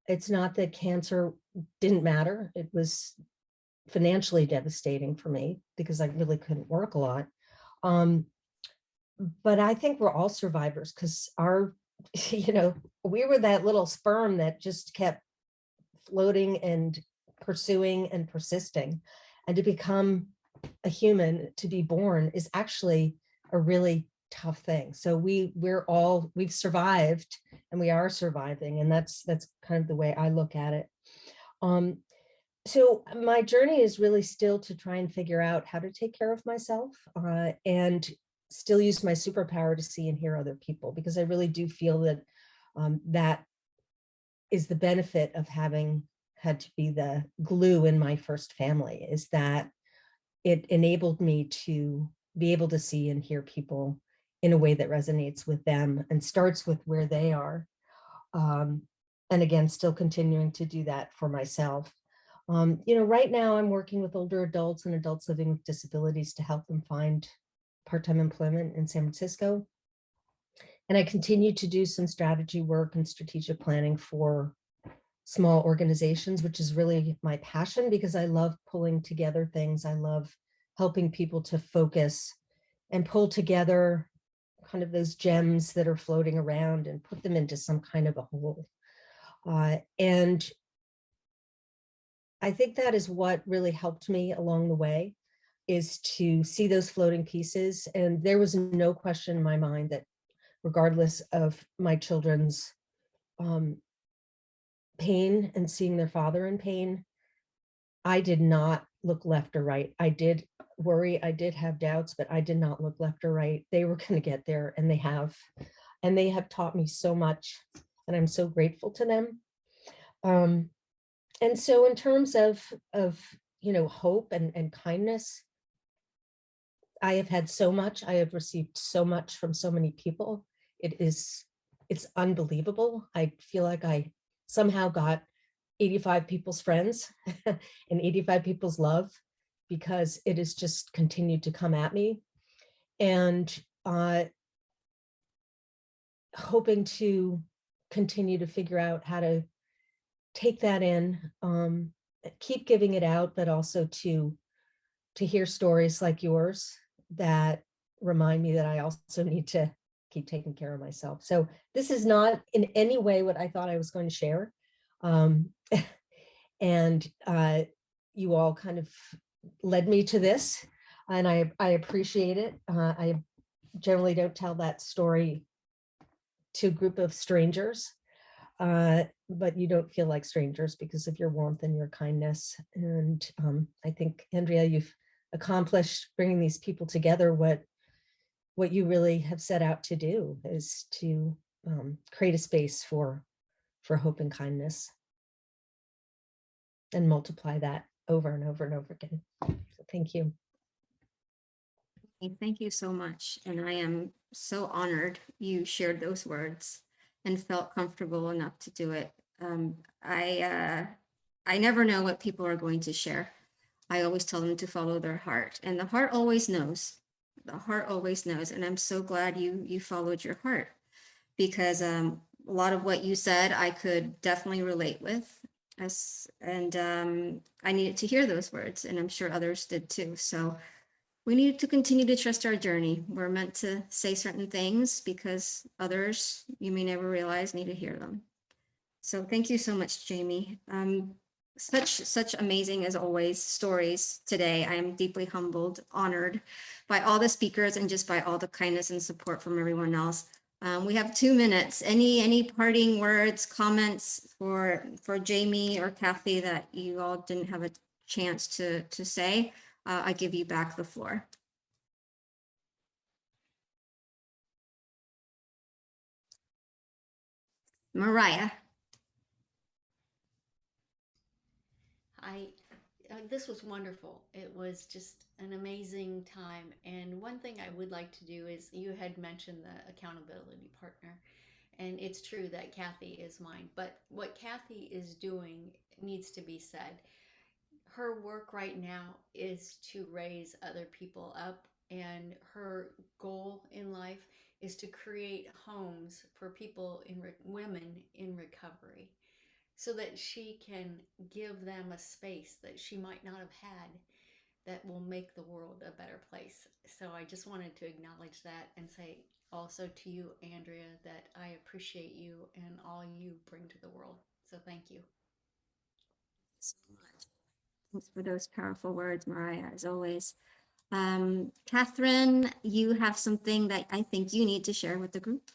It's not that cancer didn't matter. It was financially devastating for me because I really couldn't work a lot. But I think we're all survivors because we were that little sperm that just kept floating and pursuing and persisting. And to become a human, to be born, is actually a really tough thing. So we've survived, and we are surviving, and that's kind of the way I look at it. So my journey is really still to try and figure out how to take care of myself, and still use my superpower to see and hear other people, because I really do feel that that is the benefit of having had to be the glue in my first family, is that it enabled me to be able to see and hear people in a way that resonates with them and starts with where they are. And again, still continuing to do that for myself. Right now I'm working with older adults and adults living with disabilities to help them find part-time employment in San Francisco. And I continue to do some strategy work and strategic planning for small organizations, which is really my passion, because I love pulling together things. I love helping people to focus and pull together kind of those gems that are floating around and put them into some kind of a whole. And I think that is what really helped me along the way, is to see those floating pieces. And there was no question in my mind that regardless of my children's pain and seeing their father in pain, I did not look left or right. I did worry, I did have doubts, but I did not look left or right. They were going to get there, and they have. And they have taught me so much, and I'm so grateful to them. And so in terms of hope and kindness, I have had so much. I have received so much from so many people. It's unbelievable. I feel like I somehow got 85 people's friends and 85 people's love, because it has just continued to come at me. And hoping to continue to figure out how to take that in, keep giving it out, but also to hear stories like yours that remind me that I also need to keep taking care of myself. So this is not in any way what I thought I was going to share. And you all kind of led me to this, and I appreciate it. I generally don't tell that story to a group of strangers, but you don't feel like strangers because of your warmth and your kindness. And I think, Andrea, you've accomplished bringing these people together. What you really have set out to do is to create a space for hope and kindness, and multiply that over and over and over again. So thank you. Thank you so much. And I am so honored you shared those words and felt comfortable enough to do it. I never know what people are going to share. I always tell them to follow their heart, and the heart always knows. The heart always knows. And I'm so glad you followed your heart, because a lot of what you said, I could definitely relate with. And I needed to hear those words, and I'm sure others did too. So we need to continue to trust our journey. We're meant to say certain things because others, you may never realize, need to hear them. So thank you so much, Jamie. Such amazing, as always, stories today. I am deeply humbled, honored by all the speakers, and just by all the kindness and support from everyone else. We have 2 minutes. Any parting words, comments for Jamie or Cathy that you all didn't have a chance to say? I give you back the floor. Mariah. This was wonderful. It was just an amazing time. And one thing I would like to do is, you had mentioned the accountability partner, and it's true that Cathy is mine, but what Cathy is doing needs to be said. her work right now is to raise other people up, and her goal in life is to create homes for people women in recovery, so that she can give them a space that she might not have had that will make the world a better place. So I just wanted to acknowledge that and say also to you, Andrea, that I appreciate you and all you bring to the world. So thank you. So much. Thanks for those powerful words, Mariah, as always. Catherine, you have something that I think you need to share with the group.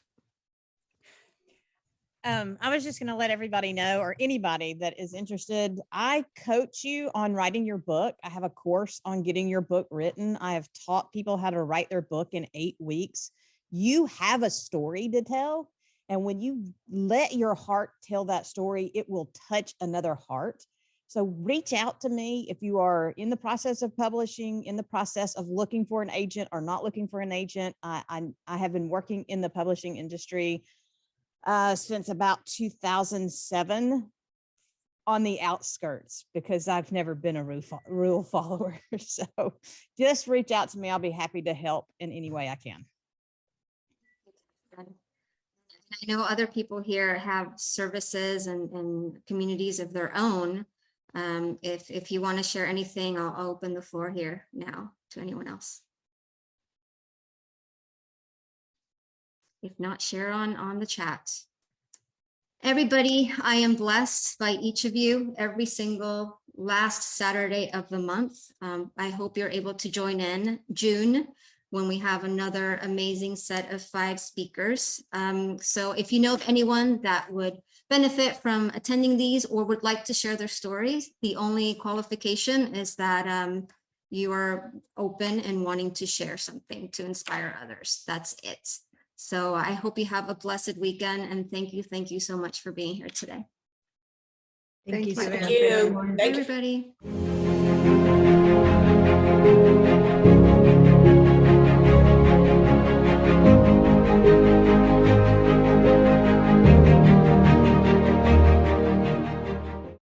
I was just going to let everybody know, or anybody that is interested, I coach you on writing your book. I have a course on getting your book written. I have taught people how to write their book in 8 weeks. You have a story to tell. And when you let your heart tell that story, it will touch another heart. So reach out to me if you are in the process of publishing, in the process of looking for an agent or not looking for an agent. I have been working in the publishing industry since about 2007 on the outskirts, because I've never been a rule follower. So just reach out to me. I'll be happy to help in any way I can. I know other people here have services and communities of their own. If you want to share anything, I'll open the floor here now to anyone else. If not, share on the chat. Everybody, I am blessed by each of you every single last Saturday of the month. I hope you're able to join in June when we have another amazing set of 5 speakers. So if you know of anyone that would benefit from attending these or would like to share their stories, the only qualification is that you are open and wanting to share something to inspire others. That's it. So I hope you have a blessed weekend, and thank you so much for being here today. Thank you. Thank you. Bye, everybody.